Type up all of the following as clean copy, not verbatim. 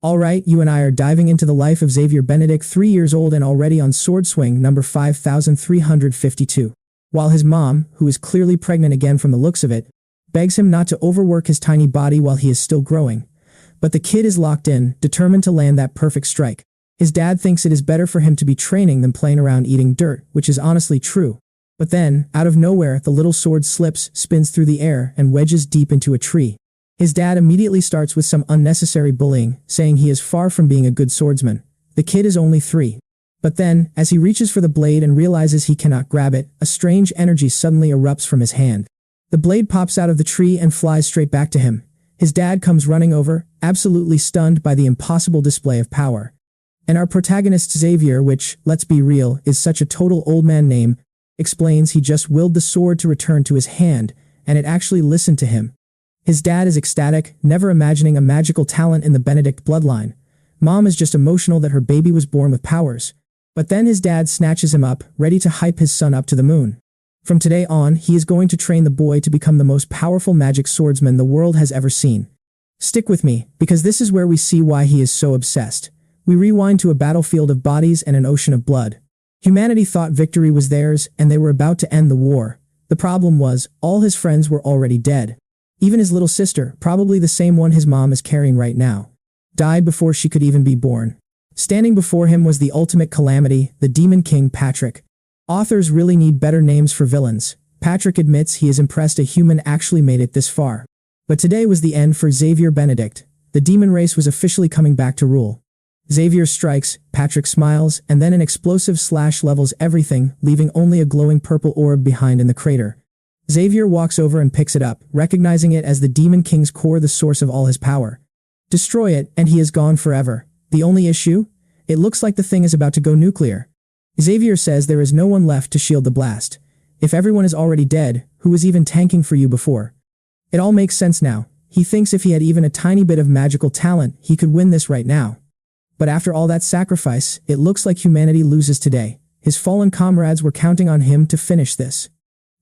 Alright, you and I are diving into the life of Xavier Benedict, 3 years old and already on sword swing number 5352. While his mom, who is clearly pregnant again from the looks of it, begs him not to overwork his tiny body while he is still growing. But the kid is locked in, determined to land that perfect strike. His dad thinks it is better for him to be training than playing around eating dirt, which is honestly true. But then, out of nowhere, the little sword slips, spins through the air, and wedges deep into a tree. His dad immediately starts with some unnecessary bullying, saying he is far from being a good swordsman. The kid is only 3. But then, as he reaches for the blade and realizes he cannot grab it, a strange energy suddenly erupts from his hand. The blade pops out of the tree and flies straight back to him. His dad comes running over, absolutely stunned by the impossible display of power. And our protagonist Xavier, which, let's be real, is such a total old man name, explains he just willed the sword to return to his hand, and it actually listened to him. His dad is ecstatic, never imagining a magical talent in the Benedict bloodline. Mom is just emotional that her baby was born with powers. But then his dad snatches him up, ready to hype his son up to the moon. From today on, he is going to train the boy to become the most powerful magic swordsman the world has ever seen. Stick with me, because this is where we see why he is so obsessed. We rewind to a battlefield of bodies and an ocean of blood. Humanity thought victory was theirs, and they were about to end the war. The problem was, all his friends were already dead. Even his little sister, probably the same one his mom is carrying right now, died before she could even be born. Standing before him was the ultimate calamity, the Demon King Patrick. Authors really need better names for villains. Patrick admits he is impressed a human actually made it this far. But today was the end for Xavier Benedict. The demon race was officially coming back to rule. Xavier strikes, Patrick smiles, and then an explosive slash levels everything, leaving only a glowing purple orb behind in the crater. Xavier walks over and picks it up, recognizing it as the Demon King's core, the source of all his power. Destroy it, and he is gone forever. The only issue? It looks like the thing is about to go nuclear. Xavier says there is no one left to shield the blast. If everyone is already dead, who was even tanking for you before? It all makes sense now. He thinks if he had even a tiny bit of magical talent, he could win this right now. But after all that sacrifice, it looks like humanity loses today. His fallen comrades were counting on him to finish this.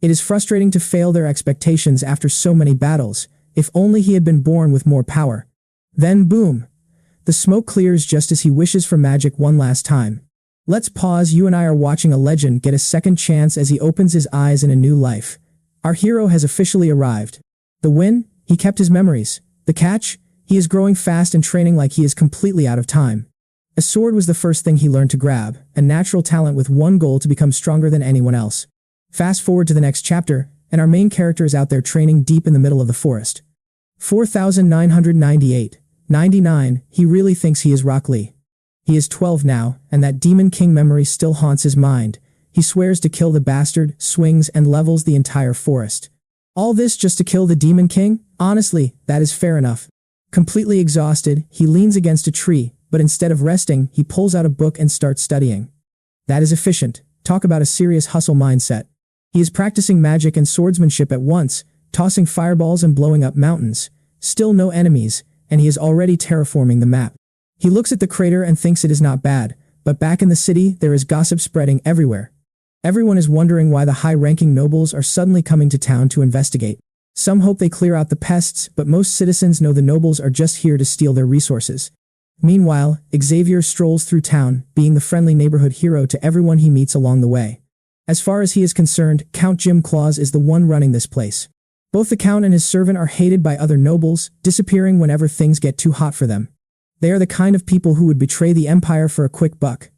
It is frustrating to fail their expectations after so many battles. If only he had been born with more power. Then boom! The smoke clears just as he wishes for magic one last time. Let's pause. You and I are watching a legend get a second chance as he opens his eyes in a new life. Our hero has officially arrived. The win? He kept his memories. The catch? He is growing fast and training like he is completely out of time. A sword was the first thing he learned to grab, a natural talent with one goal: to become stronger than anyone else. Fast forward to the next chapter, and our main character is out there training deep in the middle of the forest. 4998. 99, he really thinks he is Rock Lee. He is 12 now, and that Demon King memory still haunts his mind. He swears to kill the bastard, swings and levels the entire forest. All this just to kill the Demon King? Honestly, that is fair enough. Completely exhausted, he leans against a tree, but instead of resting, he pulls out a book and starts studying. That is efficient. Talk about a serious hustle mindset. He is practicing magic and swordsmanship at once, tossing fireballs and blowing up mountains. Still no enemies, and he is already terraforming the map. He looks at the crater and thinks it is not bad, but back in the city, there is gossip spreading everywhere. Everyone is wondering why the high-ranking nobles are suddenly coming to town to investigate. Some hope they clear out the pests, but most citizens know the nobles are just here to steal their resources. Meanwhile, Xavier strolls through town, being the friendly neighborhood hero to everyone he meets along the way. As far as he is concerned, Count Jim Claus is the one running this place. Both the Count and his servant are hated by other nobles, disappearing whenever things get too hot for them. They are the kind of people who would betray the empire for a quick buck.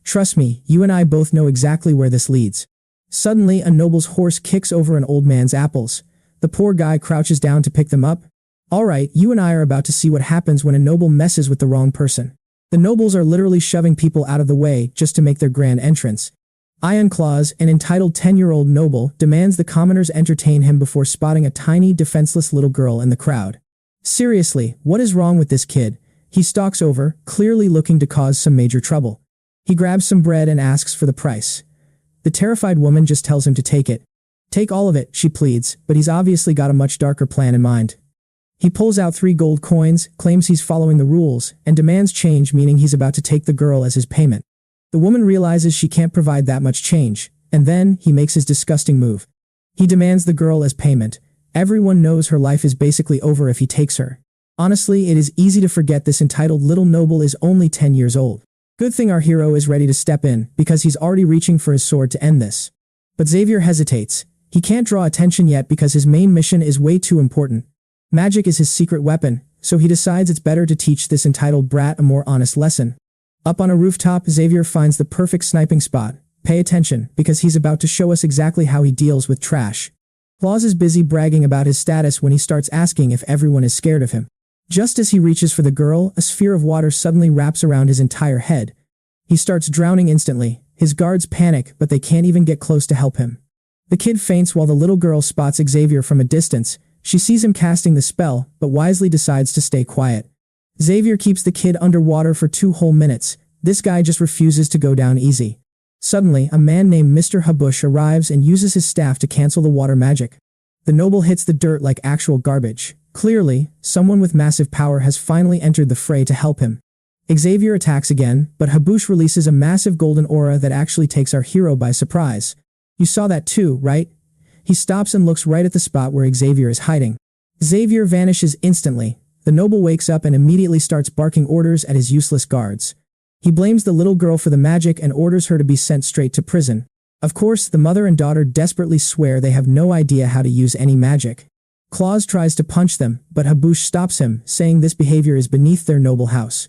Trust me, you and I both know exactly where this leads. Suddenly, a noble's horse kicks over an old man's apples. The poor guy crouches down to pick them up. Alright, you and I are about to see what happens when a noble messes with the wrong person. The nobles are literally shoving people out of the way just to make their grand entrance. Iron Claus, an entitled 10-year-old noble, demands the commoners entertain him before spotting a tiny, defenseless little girl in the crowd. Seriously, what is wrong with this kid? He stalks over, clearly looking to cause some major trouble. He grabs some bread and asks for the price. The terrified woman just tells him to take it. Take all of it, she pleads, but he's obviously got a much darker plan in mind. He pulls out 3 gold coins, claims he's following the rules, and demands change, meaning he's about to take the girl as his payment. The woman realizes she can't provide that much change, and then he makes his disgusting move. He demands the girl as payment. Everyone knows her life is basically over if he takes her. Honestly, it is easy to forget this entitled little noble is only 10 years old. Good thing our hero is ready to step in, because he's already reaching for his sword to end this. But Xavier hesitates. He can't draw attention yet because his main mission is way too important. Magic is his secret weapon, so he decides it's better to teach this entitled brat a more honest lesson. Up on a rooftop, Xavier finds the perfect sniping spot. Pay attention, because he's about to show us exactly how he deals with trash. Claus is busy bragging about his status when he starts asking if everyone is scared of him. Just as he reaches for the girl, a sphere of water suddenly wraps around his entire head. He starts drowning instantly. His guards panic, but they can't even get close to help him. The kid faints while the little girl spots Xavier from a distance. She sees him casting the spell, but wisely decides to stay quiet. Xavier keeps the kid underwater for 2 whole minutes. This guy just refuses to go down easy. Suddenly, a man named Mr. Habush arrives and uses his staff to cancel the water magic. The noble hits the dirt like actual garbage. Clearly, someone with massive power has finally entered the fray to help him. Xavier attacks again, but Habush releases a massive golden aura that actually takes our hero by surprise. You saw that too, right? He stops and looks right at the spot where Xavier is hiding. Xavier vanishes instantly. The noble wakes up and immediately starts barking orders at his useless guards. He blames the little girl for the magic and orders her to be sent straight to prison. Of course, the mother and daughter desperately swear they have no idea how to use any magic. Claus tries to punch them, but Habush stops him, saying this behavior is beneath their noble house.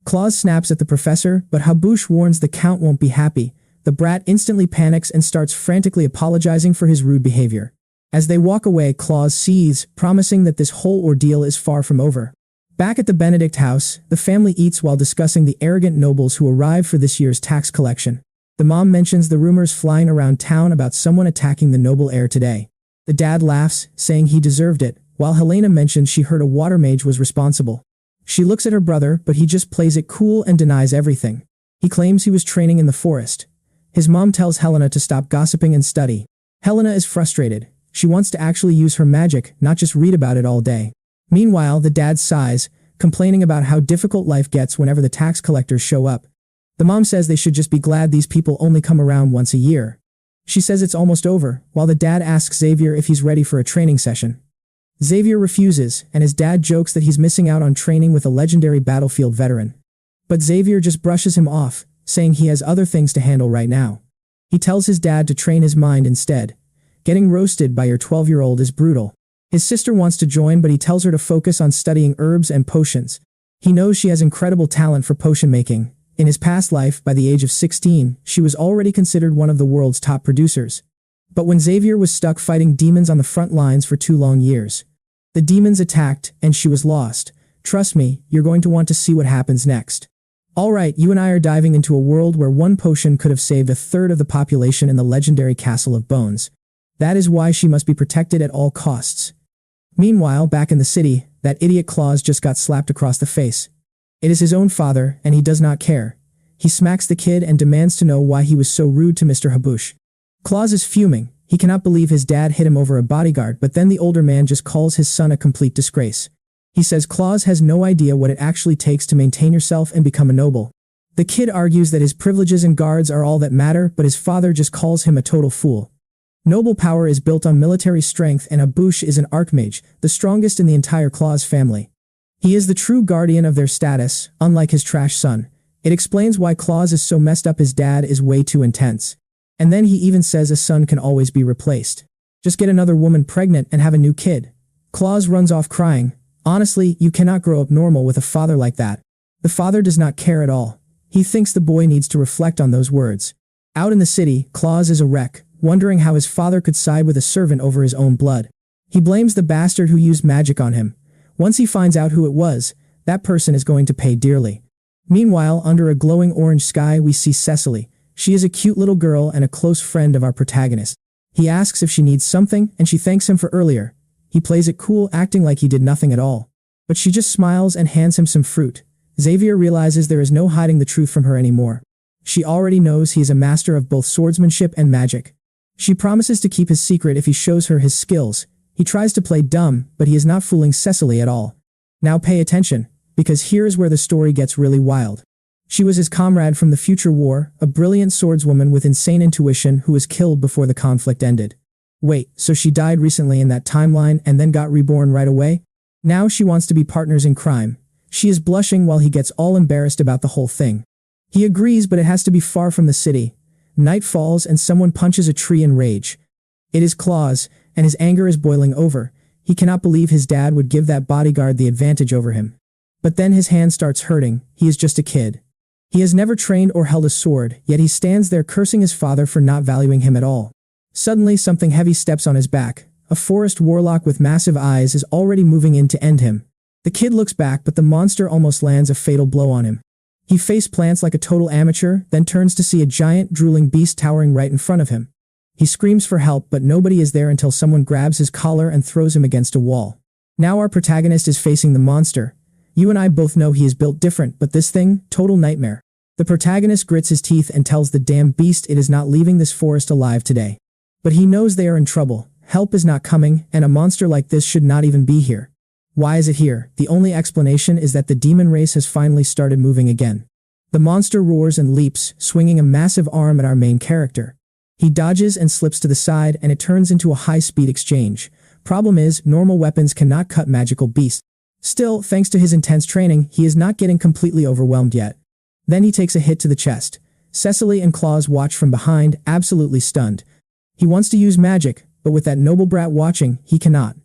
Claus snaps at the professor, but Habush warns the count won't be happy. The brat instantly panics and starts frantically apologizing for his rude behavior. As they walk away, Claus seethes, promising that this whole ordeal is far from over. Back at the Benedict house, the family eats while discussing the arrogant nobles who arrived for this year's tax collection. The mom mentions the rumors flying around town about someone attacking the noble heir today. The dad laughs, saying he deserved it, while Helena mentions she heard a water mage was responsible. She looks at her brother, but he just plays it cool and denies everything. He claims he was training in the forest. His mom tells Helena to stop gossiping and study. Helena is frustrated. She wants to actually use her magic, not just read about it all day. Meanwhile, the dad sighs, complaining about how difficult life gets whenever the tax collectors show up. The mom says they should just be glad these people only come around once a year. She says it's almost over, while the dad asks Xavier if he's ready for a training session. Xavier refuses, and his dad jokes that he's missing out on training with a legendary battlefield veteran. But Xavier just brushes him off, saying he has other things to handle right now. He tells his dad to train his mind instead. Getting roasted by your 12-year-old is brutal. His sister wants to join, but he tells her to focus on studying herbs and potions. He knows she has incredible talent for potion making. In his past life, by the age of 16, she was already considered one of the world's top producers. But when Xavier was stuck fighting demons on the front lines for 2 long years, the demons attacked, and she was lost. Trust me, you're going to want to see what happens next. Alright, you and I are diving into a world where one potion could have saved 1/3 of the population in the legendary Castle of Bones. That is why she must be protected at all costs. Meanwhile, back in the city, that idiot Claus just got slapped across the face. It is his own father, and he does not care. He smacks the kid and demands to know why he was so rude to Mr. Habush. Claus is fuming. He cannot believe his dad hit him over a bodyguard, but then the older man just calls his son a complete disgrace. He says Claus has no idea what it actually takes to maintain yourself and become a noble. The kid argues that his privileges and guards are all that matter, but his father just calls him a total fool. Noble power is built on military strength, and Habush is an archmage, the strongest in the entire Claus family. He is the true guardian of their status, unlike his trash son. It explains why Claus is so messed up. His dad is way too intense. And then he even says a son can always be replaced. Just get another woman pregnant and have a new kid. Claus runs off crying. Honestly, you cannot grow up normal with a father like that. The father does not care at all. He thinks the boy needs to reflect on those words. Out in the city, Claus is a wreck, wondering how his father could side with a servant over his own blood. He blames the bastard who used magic on him. Once he finds out who it was, that person is going to pay dearly. Meanwhile, under a glowing orange sky, we see Cecily. She is a cute little girl and a close friend of our protagonist. He asks if she needs something, and she thanks him for earlier. He plays it cool, acting like he did nothing at all. But she just smiles and hands him some fruit. Xavier realizes there is no hiding the truth from her anymore. She already knows he is a master of both swordsmanship and magic. She promises to keep his secret if he shows her his skills. He tries to play dumb, but he is not fooling Cecily at all. Now pay attention, because here is where the story gets really wild. She was his comrade from the future war, a brilliant swordswoman with insane intuition who was killed before the conflict ended. Wait, so she died recently in that timeline and then got reborn right away? Now she wants to be partners in crime. She is blushing while he gets all embarrassed about the whole thing. He agrees, but it has to be far from the city. Night falls and someone punches a tree in rage. It is Claus, and his anger is boiling over. He cannot believe his dad would give that bodyguard the advantage over him. But then his hand starts hurting. He is just a kid. He has never trained or held a sword, yet he stands there cursing his father for not valuing him at all. Suddenly something heavy steps on his back. A forest warlock with massive eyes is already moving in to end him. The kid looks back, but the monster almost lands a fatal blow on him. He face plants like a total amateur, then turns to see a giant, drooling beast towering right in front of him. He screams for help, but nobody is there until someone grabs his collar and throws him against a wall. Now our protagonist is facing the monster. You and I both know he is built different, but this thing, total nightmare. The protagonist grits his teeth and tells the damn beast it is not leaving this forest alive today. But he knows they are in trouble. Help is not coming, and a monster like this should not even be here. Why is it here? The only explanation is that the demon race has finally started moving again. The monster roars and leaps, swinging a massive arm at our main character. He dodges and slips to the side, and it turns into a high-speed exchange. Problem is, normal weapons cannot cut magical beasts. Still, thanks to his intense training, he is not getting completely overwhelmed yet. Then he takes a hit to the chest. Cecily and Claus watch from behind, absolutely stunned. He wants to use magic, but with that noble brat watching, he cannot.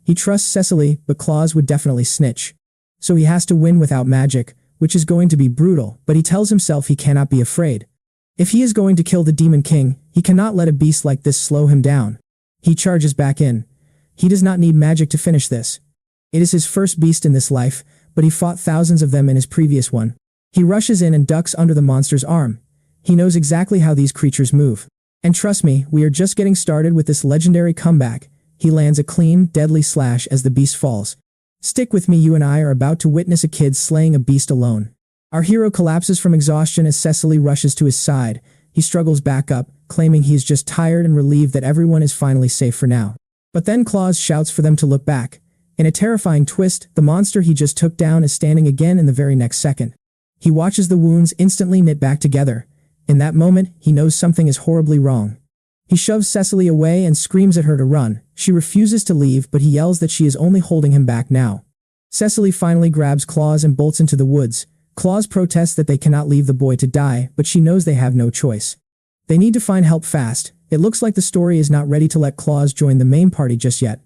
He trusts Cecily, but Claus would definitely snitch. So he has to win without magic, which is going to be brutal, but he tells himself he cannot be afraid. If he is going to kill the Demon King, he cannot let a beast like this slow him down. He charges back in. He does not need magic to finish this. It is his first beast in this life, but he fought thousands of them in his previous one. He rushes in and ducks under the monster's arm. He knows exactly how these creatures move. And trust me, we are just getting started with this legendary comeback. He lands a clean, deadly slash as the beast falls. Stick with me, you and I are about to witness a kid slaying a beast alone. Our hero collapses from exhaustion as Cecily rushes to his side. He struggles back up, claiming he is just tired and relieved that everyone is finally safe for now. But then Claus shouts for them to look back. In a terrifying twist, the monster he just took down is standing again in the very next second. He watches the wounds instantly knit back together. In that moment, he knows something is horribly wrong. He shoves Cecily away and screams at her to run. She refuses to leave, but he yells that she is only holding him back now. Cecily finally grabs Claus and bolts into the woods. Claus protests that they cannot leave the boy to die, but she knows they have no choice. They need to find help fast. It looks like the story is not ready to let Claus join the main party just yet.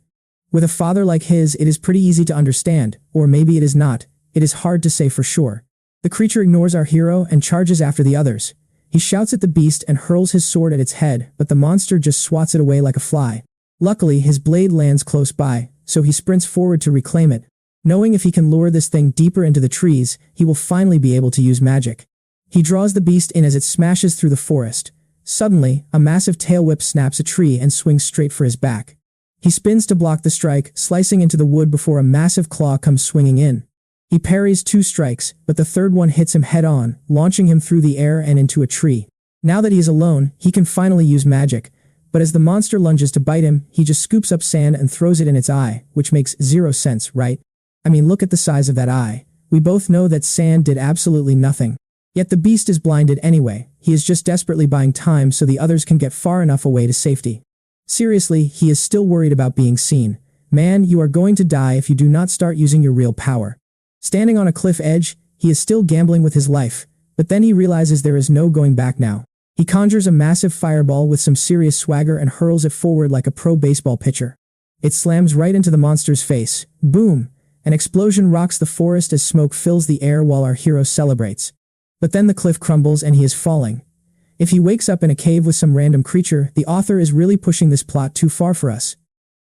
With a father like his, it is pretty easy to understand, or maybe it is not. It is hard to say for sure. The creature ignores our hero and charges after the others. He shouts at the beast and hurls his sword at its head, but the monster just swats it away like a fly. Luckily, his blade lands close by, so he sprints forward to reclaim it. Knowing if he can lure this thing deeper into the trees, he will finally be able to use magic. He draws the beast in as it smashes through the forest. Suddenly, a massive tail whip snaps a tree and swings straight for his back. He spins to block the strike, slicing into the wood before a massive claw comes swinging in. He parries 2 strikes, but the third one hits him head-on, launching him through the air and into a tree. Now that he is alone, he can finally use magic. But as the monster lunges to bite him, he just scoops up sand and throws it in its eye, which makes 0 sense, right? I mean, look at the size of that eye. We both know that sand did absolutely nothing. Yet the beast is blinded anyway. He is just desperately buying time so the others can get far enough away to safety. Seriously, he is still worried about being seen. Man, you are going to die if you do not start using your real power. Standing on a cliff edge, he is still gambling with his life, but then he realizes there is no going back now. He conjures a massive fireball with some serious swagger and hurls it forward like a pro baseball pitcher. It slams right into the monster's face. Boom! An explosion rocks the forest as smoke fills the air while our hero celebrates. But then the cliff crumbles and he is falling. If he wakes up in a cave with some random creature, the author is really pushing this plot too far for us.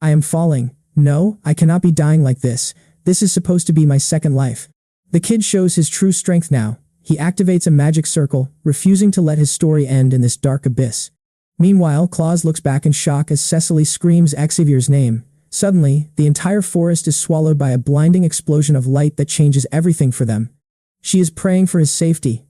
I am falling. No, I cannot be dying like this. This is supposed to be my second life. The kid shows his true strength now. He activates a magic circle, refusing to let his story end in this dark abyss. Meanwhile, Claus looks back in shock as Cecily screams Xavier's name. Suddenly, the entire forest is swallowed by a blinding explosion of light that changes everything for them. She is praying for his safety.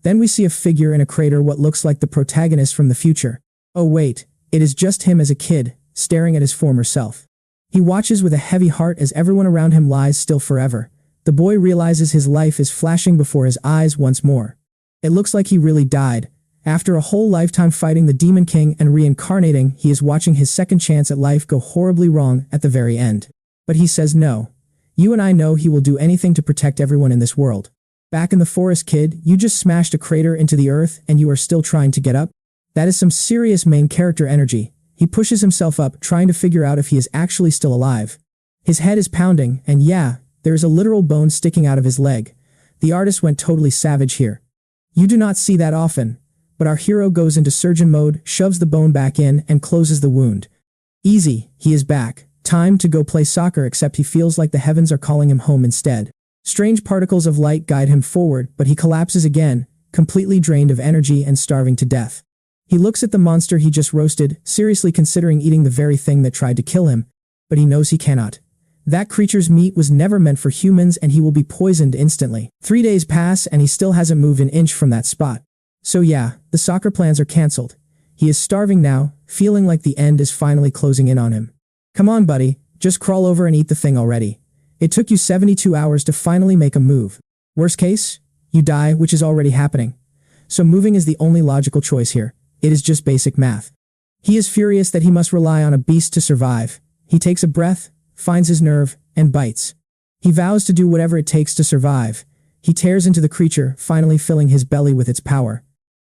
Then we see a figure in a crater, what looks like the protagonist from the future. Oh wait, it is just him as a kid, staring at his former self. He watches with a heavy heart as everyone around him lies still forever. The boy realizes his life is flashing before his eyes once more. It looks like he really died. After a whole lifetime fighting the Demon King and reincarnating, he is watching his second chance at life go horribly wrong at the very end. But he says no. You and I know he will do anything to protect everyone in this world. Back in the forest, kid, you just smashed a crater into the earth and you are still trying to get up? That is some serious main character energy. He pushes himself up, trying to figure out if he is actually still alive. His head is pounding, and yeah, there is a literal bone sticking out of his leg. The artist went totally savage here. You do not see that often, but our hero goes into surgeon mode, shoves the bone back in, and closes the wound. Easy, he is back. Time to go play soccer, except he feels like the heavens are calling him home instead. Strange particles of light guide him forward, but he collapses again, completely drained of energy and starving to death. He looks at the monster he just roasted, seriously considering eating the very thing that tried to kill him, but he knows he cannot. That creature's meat was never meant for humans and he will be poisoned instantly. 3 days pass and he still hasn't moved an inch from that spot. So yeah, the soccer plans are cancelled. He is starving now, feeling like the end is finally closing in on him. Come on, buddy, just crawl over and eat the thing already. It took you 72 hours to finally make a move. Worst case, you die, which is already happening. So moving is the only logical choice here. It is just basic math. He is furious that he must rely on a beast to survive. He takes a breath, finds his nerve, and bites. He vows to do whatever it takes to survive. He tears into the creature, finally filling his belly with its power.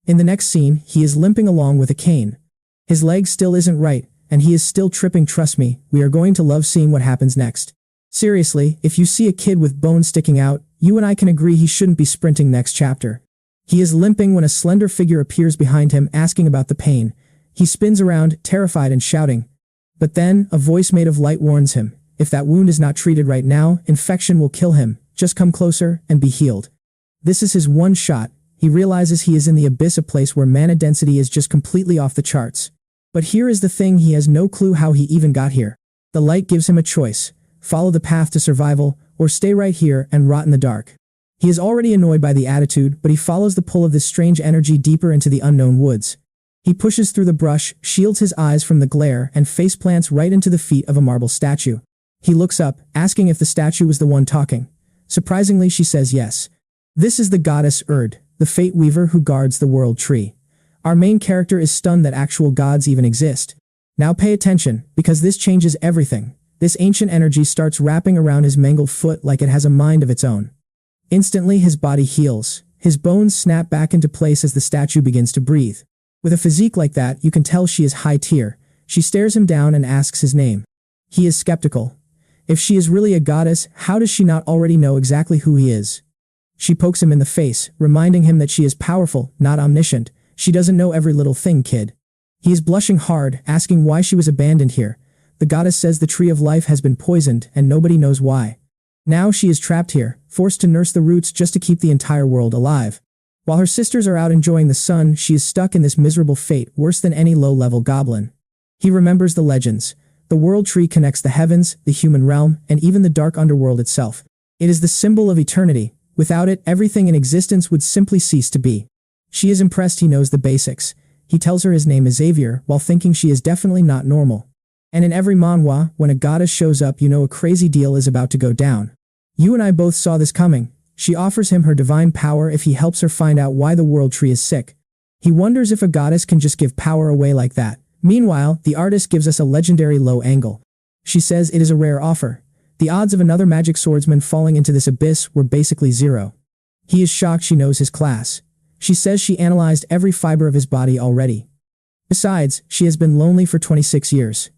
In the next scene, he is limping along with a cane. His leg still isn't right, and he is still tripping. Trust me, we are going to love seeing what happens next. Seriously, if you see a kid with bones sticking out, you and I can agree he shouldn't be sprinting next chapter. He is limping when a slender figure appears behind him asking about the pain. He spins around, terrified and shouting. But then, a voice made of light warns him, if that wound is not treated right now, infection will kill him. Just come closer and be healed. This is his one shot. He realizes he is in the abyss, a place where mana density is just completely off the charts. But here is the thing, he has no clue how he even got here. The light gives him a choice. Follow the path to survival, or stay right here and rot in the dark. He is already annoyed by the attitude, but he follows the pull of this strange energy deeper into the unknown woods. He pushes through the brush, shields his eyes from the glare, and faceplants right into the feet of a marble statue. He looks up, asking if the statue was the one talking. Surprisingly, she says yes. This is the goddess Erd, the fate weaver who guards the world tree. Our main character is stunned that actual gods even exist. Now pay attention, because this changes everything. This ancient energy starts wrapping around his mangled foot like it has a mind of its own. Instantly, his body heals. His bones snap back into place as the statue begins to breathe. With a physique like that, you can tell she is high tier. She stares him down and asks his name. He is skeptical. If she is really a goddess, how does she not already know exactly who he is? She pokes him in the face, reminding him that she is powerful, not omniscient. She doesn't know every little thing, kid. He is blushing hard, asking why she was abandoned here. The goddess says the tree of life has been poisoned and nobody knows why. Now she is trapped here, forced to nurse the roots just to keep the entire world alive. While her sisters are out enjoying the sun, she is stuck in this miserable fate, worse than any low-level goblin. He remembers the legends. The world tree connects the heavens, the human realm, and even the dark underworld itself. It is the symbol of eternity. Without it, everything in existence would simply cease to be. She is impressed he knows the basics. He tells her his name is Xavier, while thinking she is definitely not normal. And in every manhwa, when a goddess shows up, you know a crazy deal is about to go down. You and I both saw this coming. She offers him her divine power if he helps her find out why the world tree is sick. He wonders if a goddess can just give power away like that. Meanwhile, the artist gives us a legendary low angle. She says it is a rare offer. The odds of another magic swordsman falling into this abyss were basically zero. He is shocked she knows his class. She says she analyzed every fiber of his body already. Besides, she has been lonely for 26 years.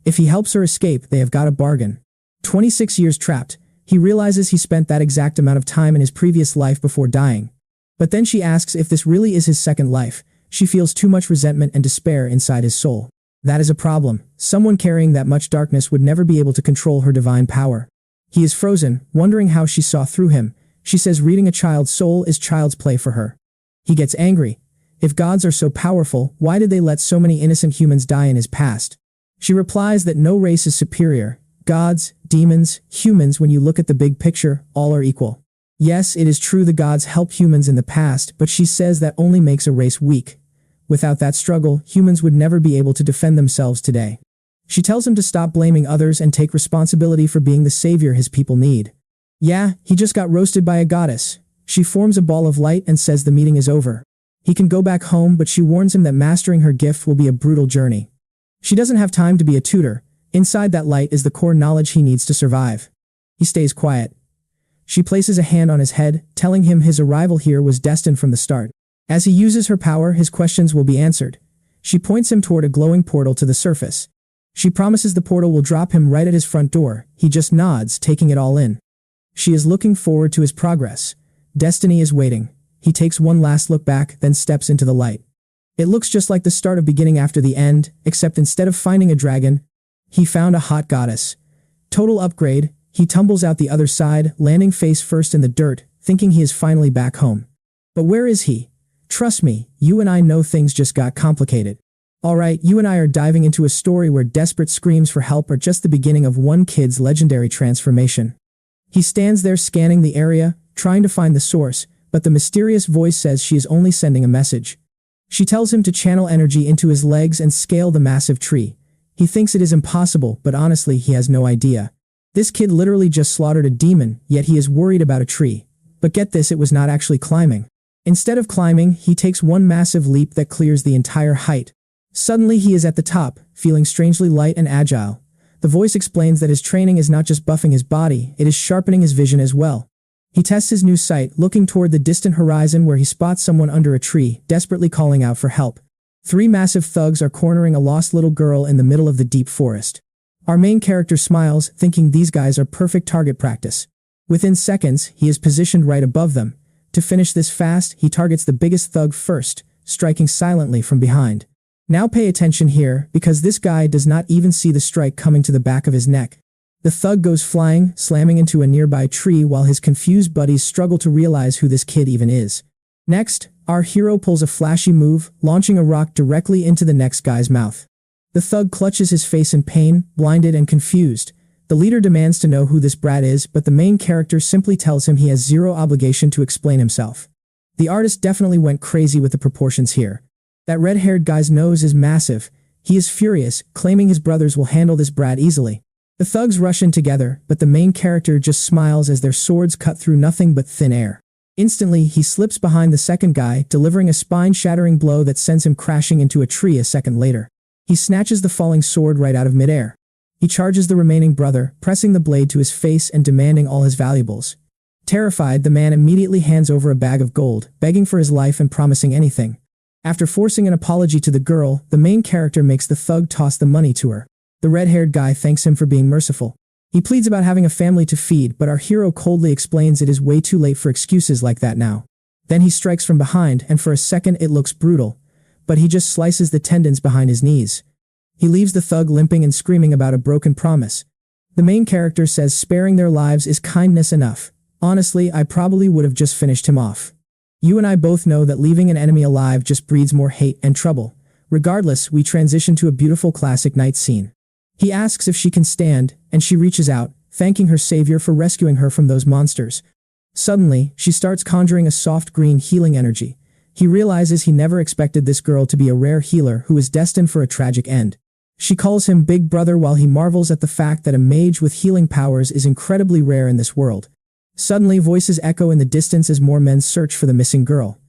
If he helps her escape, they have got a bargain. 26 years trapped. He realizes he spent that exact amount of time in his previous life before dying. But then she asks if this really is his second life. She feels too much resentment and despair inside his soul. That is a problem. Someone carrying that much darkness would never be able to control her divine power. He is frozen, wondering how she saw through him. She says reading a child's soul is child's play for her. He gets angry. If gods are so powerful, why did they let so many innocent humans die in his past? She replies that no race is superior. Gods, demons, humans, when you look at the big picture, all are equal. Yes, it is true the gods helped humans in the past, but she says that only makes a race weak. Without that struggle, humans would never be able to defend themselves today. She tells him to stop blaming others and take responsibility for being the savior his people need. Yeah, he just got roasted by a goddess. She forms a ball of light and says the meeting is over. He can go back home, but she warns him that mastering her gift will be a brutal journey. She doesn't have time to be a tutor. Inside that light is the core knowledge he needs to survive. He stays quiet. She places a hand on his head, telling him his arrival here was destined from the start. As he uses her power, his questions will be answered. She points him toward a glowing portal to the surface. She promises the portal will drop him right at his front door. He just nods, taking it all in. She is looking forward to his progress. Destiny is waiting. He takes one last look back, then steps into the light. It looks just like the start of beginning after the end, except instead of finding a dragon, he found a hot goddess. Total upgrade. He tumbles out the other side, landing face first in the dirt, thinking he is finally back home. But where is he? Trust me, you and I know things just got complicated. Alright, you and I are diving into a story where desperate screams for help are just the beginning of one kid's legendary transformation. He stands there scanning the area, trying to find the source, but the mysterious voice says she is only sending a message. She tells him to channel energy into his legs and scale the massive tree. He thinks it is impossible, but honestly he has no idea. This kid literally just slaughtered a demon, yet he is worried about a tree. But get this, it was not actually climbing. Instead of climbing, he takes one massive leap that clears the entire height. Suddenly he is at the top, feeling strangely light and agile. The voice explains that his training is not just buffing his body, it is sharpening his vision as well. He tests his new sight, looking toward the distant horizon where he spots someone under a tree, desperately calling out for help. 3 massive thugs are cornering a lost little girl in the middle of the deep forest. Our main character smiles, thinking these guys are perfect target practice. Within seconds, he is positioned right above them. To finish this fast, he targets the biggest thug first, striking silently from behind. Now pay attention here, because this guy does not even see the strike coming to the back of his neck. The thug goes flying, slamming into a nearby tree while his confused buddies struggle to realize who this kid even is. Next, our hero pulls a flashy move, launching a rock directly into the next guy's mouth. The thug clutches his face in pain, blinded and confused. The leader demands to know who this brat is, but the main character simply tells him he has zero obligation to explain himself. The artist definitely went crazy with the proportions here. That red-haired guy's nose is massive. He is furious, claiming his brothers will handle this brat easily. The thugs rush in together, but the main character just smiles as their swords cut through nothing but thin air. Instantly, he slips behind the second guy, delivering a spine-shattering blow that sends him crashing into a tree a second later. He snatches the falling sword right out of midair. He charges the remaining brother, pressing the blade to his face and demanding all his valuables. Terrified, the man immediately hands over a bag of gold, begging for his life and promising anything. After forcing an apology to the girl, the main character makes the thug toss the money to her. The red-haired guy thanks him for being merciful. He pleads about having a family to feed, but our hero coldly explains it is way too late for excuses like that now. Then he strikes from behind, and for a second it looks brutal, but he just slices the tendons behind his knees. He leaves the thug limping and screaming about a broken promise. The main character says sparing their lives is kindness enough. Honestly, I probably would have just finished him off. You and I both know that leaving an enemy alive just breeds more hate and trouble. Regardless, we transition to a beautiful classic night scene. He asks if she can stand, and she reaches out, thanking her savior for rescuing her from those monsters. Suddenly, she starts conjuring a soft green healing energy. He realizes he never expected this girl to be a rare healer who is destined for a tragic end. She calls him Big Brother while he marvels at the fact that a mage with healing powers is incredibly rare in this world. Suddenly, voices echo in the distance as more men search for the missing girl.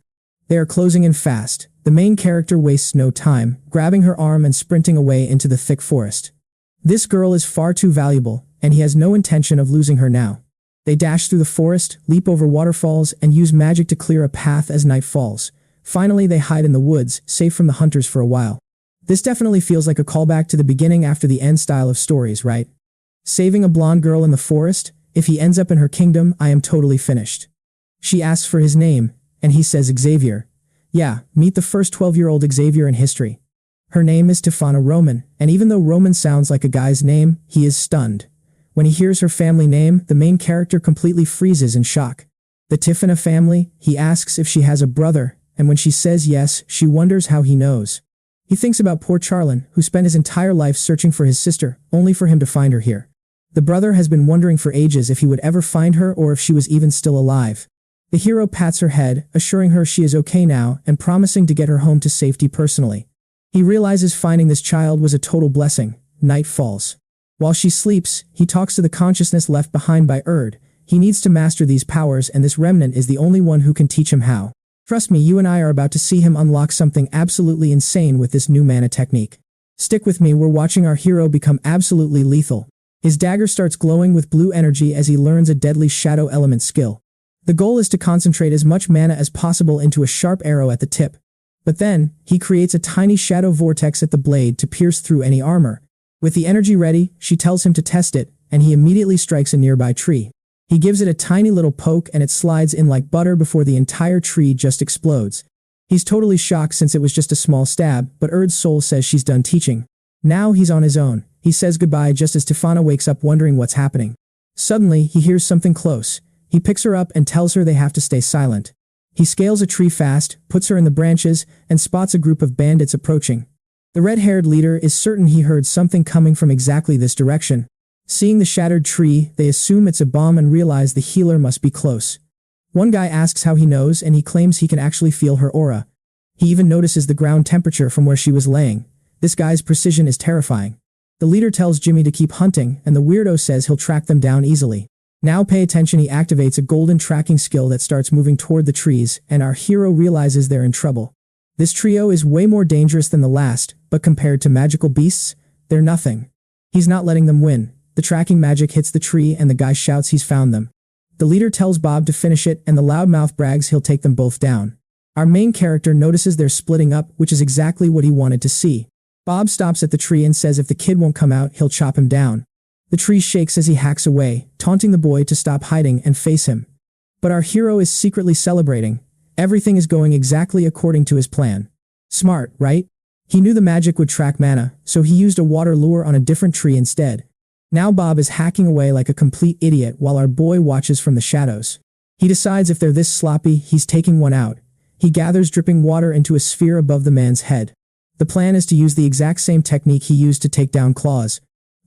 They are closing in fast. The main character wastes no time, grabbing her arm and sprinting away into the thick forest. This girl is far too valuable, and he has no intention of losing her now. They dash through the forest, leap over waterfalls, and use magic to clear a path as night falls. Finally, they hide in the woods, safe from the hunters for a while. This definitely feels like a callback to the beginning after the end style of stories, right? Saving a blonde girl in the forest? If he ends up in her kingdom, I am totally finished. She asks for his name, and he says Xavier. Yeah, meet the first 12-year-old Xavier in history. Her name is Tifana Roman, and even though Roman sounds like a guy's name, he is stunned. When he hears her family name, the main character completely freezes in shock. The Tifana family? He asks if she has a brother, and when she says yes, she wonders how he knows. He thinks about poor Charlin, who spent his entire life searching for his sister, only for him to find her here. The brother has been wondering for ages if he would ever find her or if she was even still alive. The hero pats her head, assuring her she is okay now and promising to get her home to safety personally. He realizes finding this child was a total blessing. Night falls. While she sleeps, he talks to the consciousness left behind by Erd. He needs to master these powers, and this remnant is the only one who can teach him how. Trust me, you and I are about to see him unlock something absolutely insane with this new mana technique. Stick with me, we're watching our hero become absolutely lethal. His dagger starts glowing with blue energy as he learns a deadly shadow element skill. The goal is to concentrate as much mana as possible into a sharp arrow at the tip. But then, he creates a tiny shadow vortex at the blade to pierce through any armor. With the energy ready, she tells him to test it, and he immediately strikes a nearby tree. He gives it a tiny little poke and it slides in like butter before the entire tree just explodes. He's totally shocked since it was just a small stab, but Erd's soul says she's done teaching. Now he's on his own. He says goodbye just as Tefana wakes up wondering what's happening. Suddenly, he hears something close. He picks her up and tells her they have to stay silent. He scales a tree fast, puts her in the branches, and spots a group of bandits approaching. The red-haired leader is certain he heard something coming from exactly this direction. Seeing the shattered tree, they assume it's a bomb and realize the healer must be close. One guy asks how he knows and he claims he can actually feel her aura. He even notices the ground temperature from where she was laying. This guy's precision is terrifying. The leader tells Jimmy to keep hunting, and the weirdo says he'll track them down easily. Now pay attention, he activates a golden tracking skill that starts moving toward the trees, and our hero realizes they're in trouble. This trio is way more dangerous than the last, but compared to magical beasts, they're nothing. He's not letting them win. The tracking magic hits the tree and the guy shouts he's found them. The leader tells Bob to finish it and the loudmouth brags he'll take them both down. Our main character notices they're splitting up, which is exactly what he wanted to see. Bob stops at the tree and says if the kid won't come out, he'll chop him down. The tree shakes as he hacks away, taunting the boy to stop hiding and face him. But our hero is secretly celebrating. Everything is going exactly according to his plan. Smart, right? He knew the magic would track mana, so he used a water lure on a different tree instead. Now Bob is hacking away like a complete idiot while our boy watches from the shadows. He decides if they're this sloppy, he's taking one out. He gathers dripping water into a sphere above the man's head. The plan is to use the exact same technique he used to take down Claws.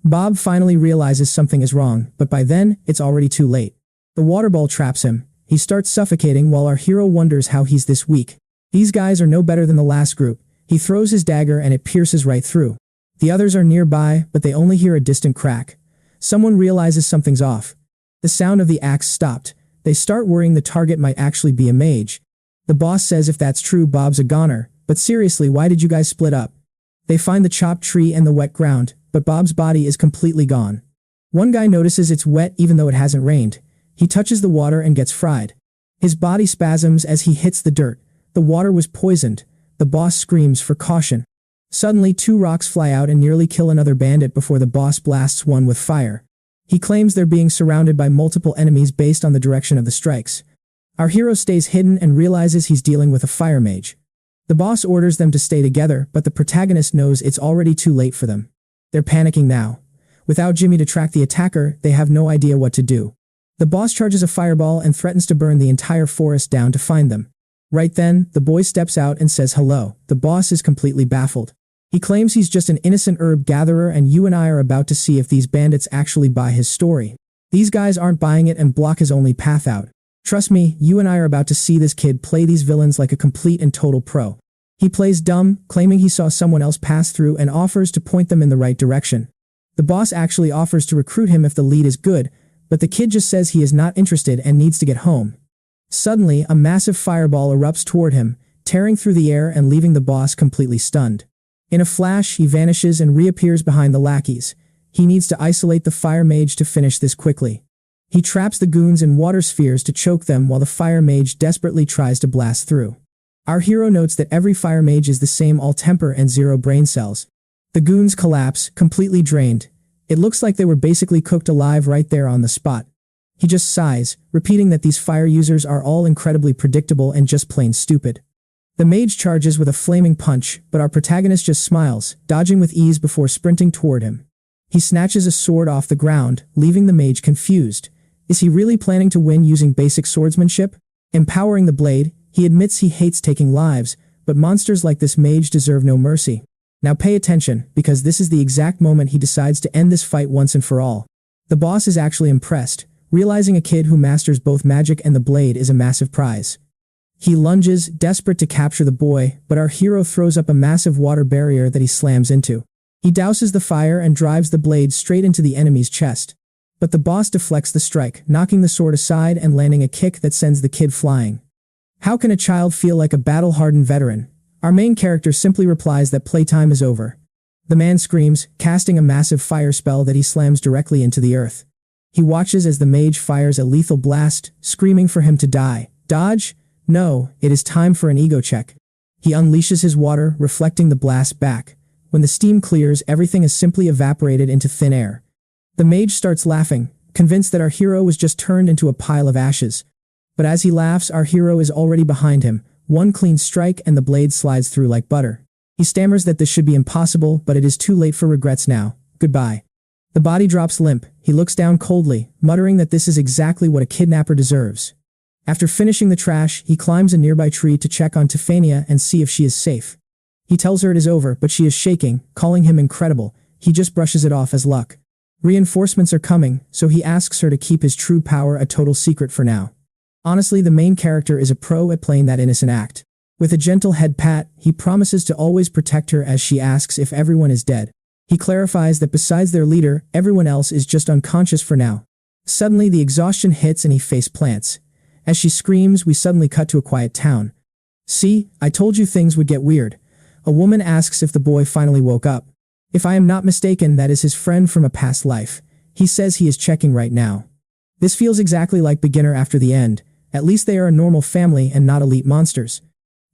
Bob finally realizes something is wrong, but by then, it's already too late. The water ball traps him. He starts suffocating while our hero wonders how he's this weak. These guys are no better than the last group. He throws his dagger and it pierces right through. The others are nearby, but they only hear a distant crack. Someone realizes something's off. The sound of the axe stopped. They start worrying the target might actually be a mage. The boss says if that's true, Bob's a goner. But seriously, why did you guys split up? They find the chopped tree and the wet ground, but Bob's body is completely gone. One guy notices it's wet even though it hasn't rained. He touches the water and gets fried. His body spasms as he hits the dirt. The water was poisoned. The boss screams for caution. Suddenly, 2 rocks fly out and nearly kill another bandit before the boss blasts one with fire. He claims they're being surrounded by multiple enemies based on the direction of the strikes. Our hero stays hidden and realizes he's dealing with a fire mage. The boss orders them to stay together, but the protagonist knows it's already too late for them. They're panicking now. Without Jimmy to track the attacker, they have no idea what to do. The boss charges a fireball and threatens to burn the entire forest down to find them. Right then, the boy steps out and says hello. The boss is completely baffled. He claims he's just an innocent herb gatherer and you and I are about to see if these bandits actually buy his story. These guys aren't buying it and block his only path out. Trust me, you and I are about to see this kid play these villains like a complete and total pro. He plays dumb, claiming he saw someone else pass through and offers to point them in the right direction. The boss actually offers to recruit him if the lead is good, but the kid just says he is not interested and needs to get home. Suddenly, a massive fireball erupts toward him, tearing through the air and leaving the boss completely stunned. In a flash, he vanishes and reappears behind the lackeys. He needs to isolate the fire mage to finish this quickly. He traps the goons in water spheres to choke them while the fire mage desperately tries to blast through. Our hero notes that every fire mage is the same, all temper and 0 brain cells. The goons collapse, completely drained. It looks like they were basically cooked alive right there on the spot. He just sighs, repeating that these fire users are all incredibly predictable and just plain stupid. The mage charges with a flaming punch, but our protagonist just smiles, dodging with ease before sprinting toward him. He snatches a sword off the ground, leaving the mage confused. Is he really planning to win using basic swordsmanship? Empowering the blade, he admits he hates taking lives, but monsters like this mage deserve no mercy. Now pay attention, because this is the exact moment he decides to end this fight once and for all. The boss is actually impressed, realizing a kid who masters both magic and the blade is a massive prize. He lunges, desperate to capture the boy, but our hero throws up a massive water barrier that he slams into. He douses the fire and drives the blade straight into the enemy's chest. But the boss deflects the strike, knocking the sword aside and landing a kick that sends the kid flying. How can a child feel like a battle-hardened veteran? Our main character simply replies that playtime is over. The man screams, casting a massive fire spell that he slams directly into the earth. He watches as the mage fires a lethal blast, screaming for him to die. Dodge? No, it is time for an ego check. He unleashes his water, reflecting the blast back. When the steam clears, everything is simply evaporated into thin air. The mage starts laughing, convinced that our hero was just turned into a pile of ashes. But as he laughs, our hero is already behind him. One clean strike and the blade slides through like butter. He stammers that this should be impossible, but it is too late for regrets now. Goodbye. The body drops limp. He looks down coldly, muttering that this is exactly what a kidnapper deserves. After finishing the trash, he climbs a nearby tree to check on Tiffania and see if she is safe. He tells her it is over, but she is shaking, calling him incredible. He just brushes it off as luck. Reinforcements are coming, so he asks her to keep his true power a total secret for now. Honestly, the main character is a pro at playing that innocent act. With a gentle head pat, he promises to always protect her as she asks if everyone is dead. He clarifies that besides their leader, everyone else is just unconscious for now. Suddenly, the exhaustion hits and he face plants. As she screams, we suddenly cut to a quiet town. See, I told you things would get weird. A woman asks if the boy finally woke up. If I am not mistaken, that is his friend from a past life. He says he is checking right now. This feels exactly like Beginner After the End. At least they are a normal family and not elite monsters.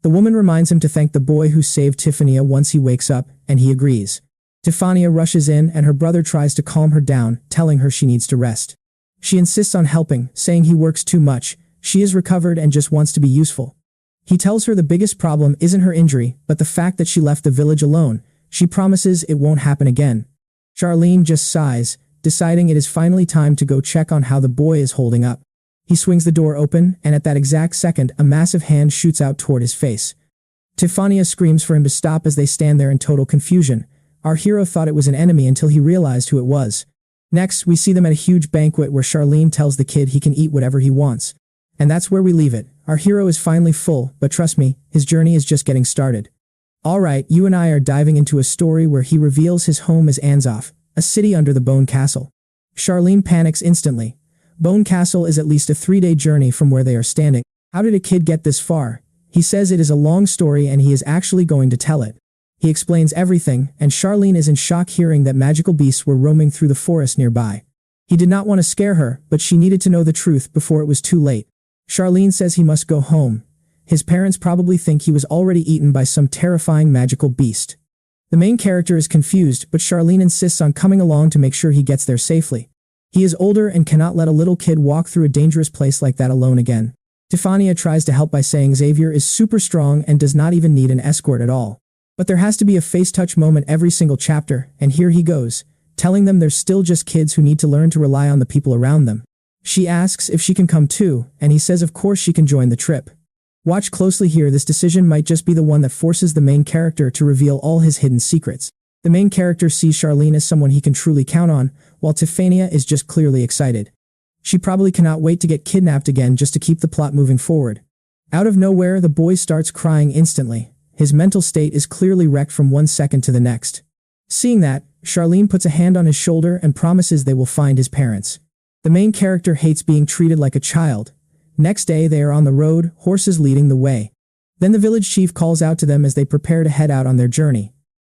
The woman reminds him to thank the boy who saved Tiffania once he wakes up, and he agrees. Tiffania rushes in and her brother tries to calm her down, telling her she needs to rest. She insists on helping, saying he works too much. She is recovered and just wants to be useful. He tells her the biggest problem isn't her injury, but the fact that she left the village alone. She promises it won't happen again. Charlene just sighs, deciding it is finally time to go check on how the boy is holding up. He swings the door open, and at that exact second, a massive hand shoots out toward his face. Tiffania screams for him to stop as they stand there in total confusion. Our hero thought it was an enemy until he realized who it was. Next, we see them at a huge banquet where Charlene tells the kid he can eat whatever he wants. And that's where we leave it. Our hero is finally full, but trust me, his journey is just getting started. Alright, you and I are diving into a story where he reveals his home is Anzoff, a city under the Bone Castle. Charlene panics instantly. Bone Castle is at least a 3-day journey from where they are standing. How did a kid get this far? He says it is a long story and he is actually going to tell it. He explains everything, and Charlene is in shock hearing that magical beasts were roaming through the forest nearby. He did not want to scare her, but she needed to know the truth before it was too late. Charlene says he must go home. His parents probably think he was already eaten by some terrifying magical beast. The main character is confused, but Charlene insists on coming along to make sure he gets there safely. He is older and cannot let a little kid walk through a dangerous place like that alone again. Tiffania tries to help by saying Xavier is super strong and does not even need an escort at all. But there has to be a face-touch moment every single chapter, and here he goes, telling them they're still just kids who need to learn to rely on the people around them. She asks if she can come too, and he says of course she can join the trip. Watch closely here, this decision might just be the one that forces the main character to reveal all his hidden secrets. The main character sees Charlene as someone he can truly count on, while Tiffania is just clearly excited. She probably cannot wait to get kidnapped again just to keep the plot moving forward. Out of nowhere, the boy starts crying instantly. His mental state is clearly wrecked from one second to the next. Seeing that, Charlene puts a hand on his shoulder and promises they will find his parents. The main character hates being treated like a child. Next day, they are on the road, horses leading the way. Then the village chief calls out to them as they prepare to head out on their journey.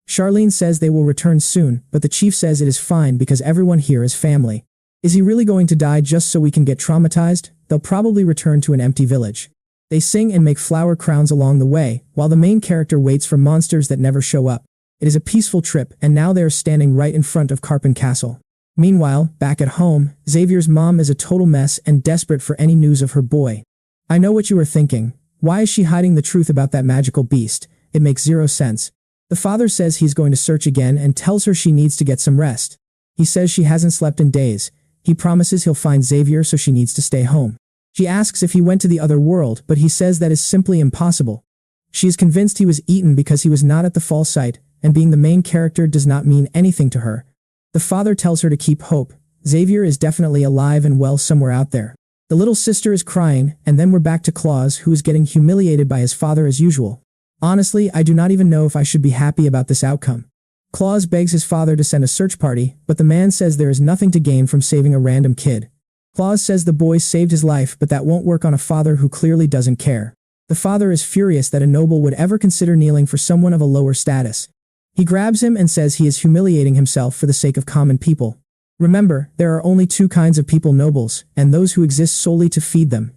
Charlene says they will return soon, but the chief says it is fine because everyone here is family. Is he really going to die just so we can get traumatized? They'll probably return to an empty village. They sing and make flower crowns along the way, while the main character waits for monsters that never show up. It is a peaceful trip, and now they are standing right in front of Carpen Castle. Meanwhile, back at home, Xavier's mom is a total mess and desperate for any news of her boy. I know what you are thinking. Why is she hiding the truth about that magical beast? It makes zero sense. The father says he's going to search again and tells her she needs to get some rest. He says she hasn't slept in days. He promises he'll find Xavier, so she needs to stay home. She asks if he went to the other world, but he says that is simply impossible. She is convinced he was eaten because he was not at the fall site, and being the main character does not mean anything to her. The father tells her to keep hope. Xavier is definitely alive and well somewhere out there. The little sister is crying, and then we're back to Claus, who is getting humiliated by his father as usual. Honestly, I do not even know if I should be happy about this outcome. Claus begs his father to send a search party, but the man says there is nothing to gain from saving a random kid. Claus says the boy saved his life, but that won't work on a father who clearly doesn't care. The father is furious that a noble would ever consider kneeling for someone of a lower status. He grabs him and says he is humiliating himself for the sake of common people. Remember, there are only two kinds of people: nobles, and those who exist solely to feed them.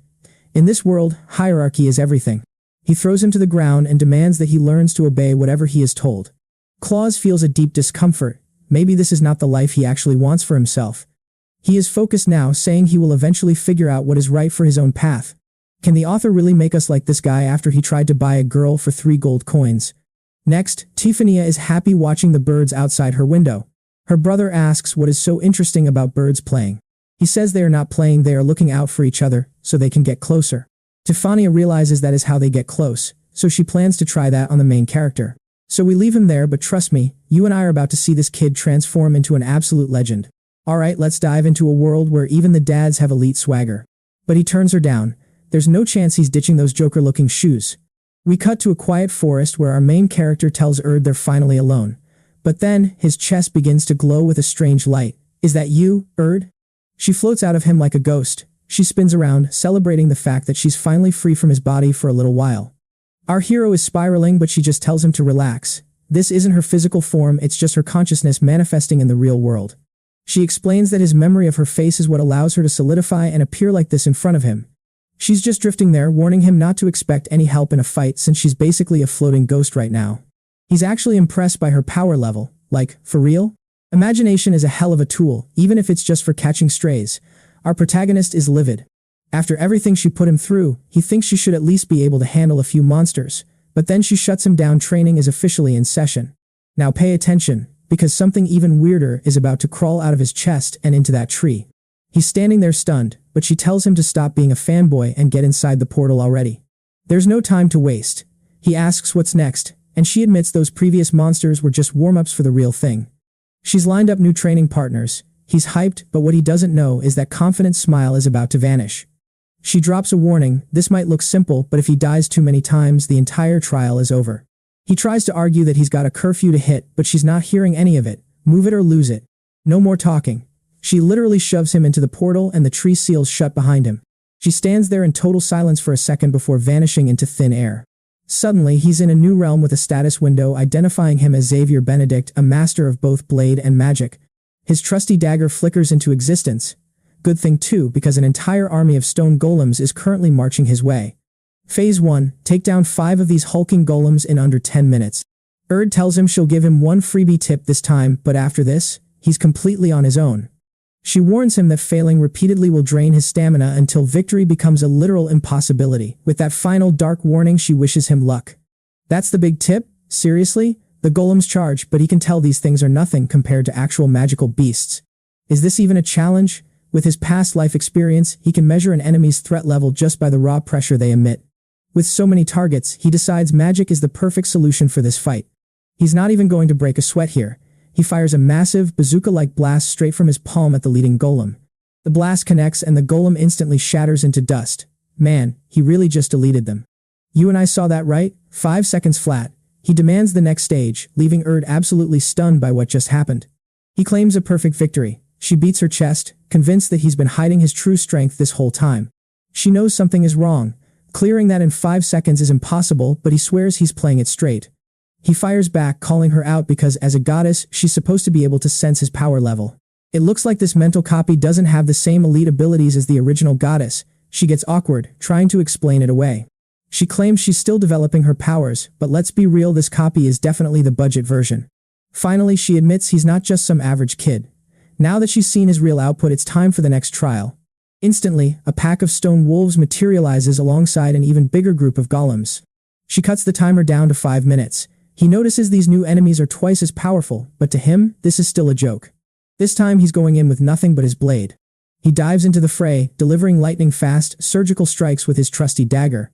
In this world, hierarchy is everything. He throws him to the ground and demands that he learns to obey whatever he is told. Claus feels a deep discomfort. Maybe this is not the life he actually wants for himself. He is focused now, saying he will eventually figure out what is right for his own path. Can the author really make us like this guy after he tried to buy a girl for 3 gold coins? Next, Tiffania is happy watching the birds outside her window. Her brother asks what is so interesting about birds playing. He says they are not playing, they are looking out for each other, so they can get closer. Tiffania realizes that is how they get close, so she plans to try that on the main character. So we leave him there, but trust me, you and I are about to see this kid transform into an absolute legend. Alright, let's dive into a world where even the dads have elite swagger. But he turns her down. There's no chance he's ditching those Joker-looking shoes. We cut to a quiet forest where our main character tells Erd they're finally alone. But then, his chest begins to glow with a strange light. Is that you, Erd? She floats out of him like a ghost. She spins around, celebrating the fact that she's finally free from his body for a little while. Our hero is spiraling, but she just tells him to relax. This isn't her physical form, it's just her consciousness manifesting in the real world. She explains that his memory of her face is what allows her to solidify and appear like this in front of him. She's just drifting there, warning him not to expect any help in a fight since she's basically a floating ghost right now. He's actually impressed by her power level. Like, for real? Imagination is a hell of a tool, even if it's just for catching strays. Our protagonist is livid. After everything she put him through, he thinks she should at least be able to handle a few monsters. But then she shuts him down. Training is officially in session. Now pay attention, because something even weirder is about to crawl out of his chest and into that tree. He's standing there stunned, but she tells him to stop being a fanboy and get inside the portal already. There's no time to waste. He asks what's next, and she admits those previous monsters were just warm-ups for the real thing. She's lined up new training partners. He's hyped, but what he doesn't know is that confident smile is about to vanish. She drops a warning. This might look simple, but if he dies too many times, the entire trial is over. He tries to argue that he's got a curfew to hit, but she's not hearing any of it. Move it or lose it. No more talking. She literally shoves him into the portal and the tree seals shut behind him. She stands there in total silence for a second before vanishing into thin air. Suddenly, he's in a new realm with a status window identifying him as Xavier Benedict, a master of both blade and magic. His trusty dagger flickers into existence. Good thing too, because an entire army of stone golems is currently marching his way. Phase 1, take down 5 of these hulking golems in under 10 minutes. Erd tells him she'll give him one freebie tip this time, but after this, he's completely on his own. She warns him that failing repeatedly will drain his stamina until victory becomes a literal impossibility. With that final dark warning, she wishes him luck. That's the big tip? Seriously? The golems charge, but he can tell these things are nothing compared to actual magical beasts. Is this even a challenge? With his past life experience, he can measure an enemy's threat level just by the raw pressure they emit. With so many targets, he decides magic is the perfect solution for this fight. He's not even going to break a sweat here. He fires a massive, bazooka-like blast straight from his palm at the leading golem. The blast connects and the golem instantly shatters into dust. Man, he really just deleted them. You and I saw that, right? 5 seconds flat. He demands the next stage, leaving Erd absolutely stunned by what just happened. He claims a perfect victory. She beats her chest, convinced that he's been hiding his true strength this whole time. She knows something is wrong. Clearing that in 5 seconds is impossible, but he swears he's playing it straight. He fires back, calling her out because as a goddess, she's supposed to be able to sense his power level. It looks like this mental copy doesn't have the same elite abilities as the original goddess. She gets awkward, trying to explain it away. She claims she's still developing her powers, but let's be real, this copy is definitely the budget version. Finally, she admits he's not just some average kid. Now that she's seen his real output, it's time for the next trial. Instantly, a pack of stone wolves materializes alongside an even bigger group of golems. She cuts the timer down to 5 minutes. He notices these new enemies are twice as powerful, but to him, this is still a joke. This time he's going in with nothing but his blade. He dives into the fray, delivering lightning-fast, surgical strikes with his trusty dagger.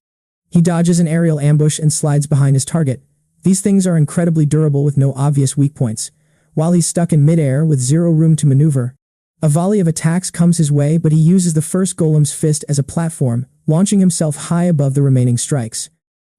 He dodges an aerial ambush and slides behind his target. These things are incredibly durable with no obvious weak points. While he's stuck in mid-air with zero room to maneuver, a volley of attacks comes his way, but he uses the first golem's fist as a platform, launching himself high above the remaining strikes.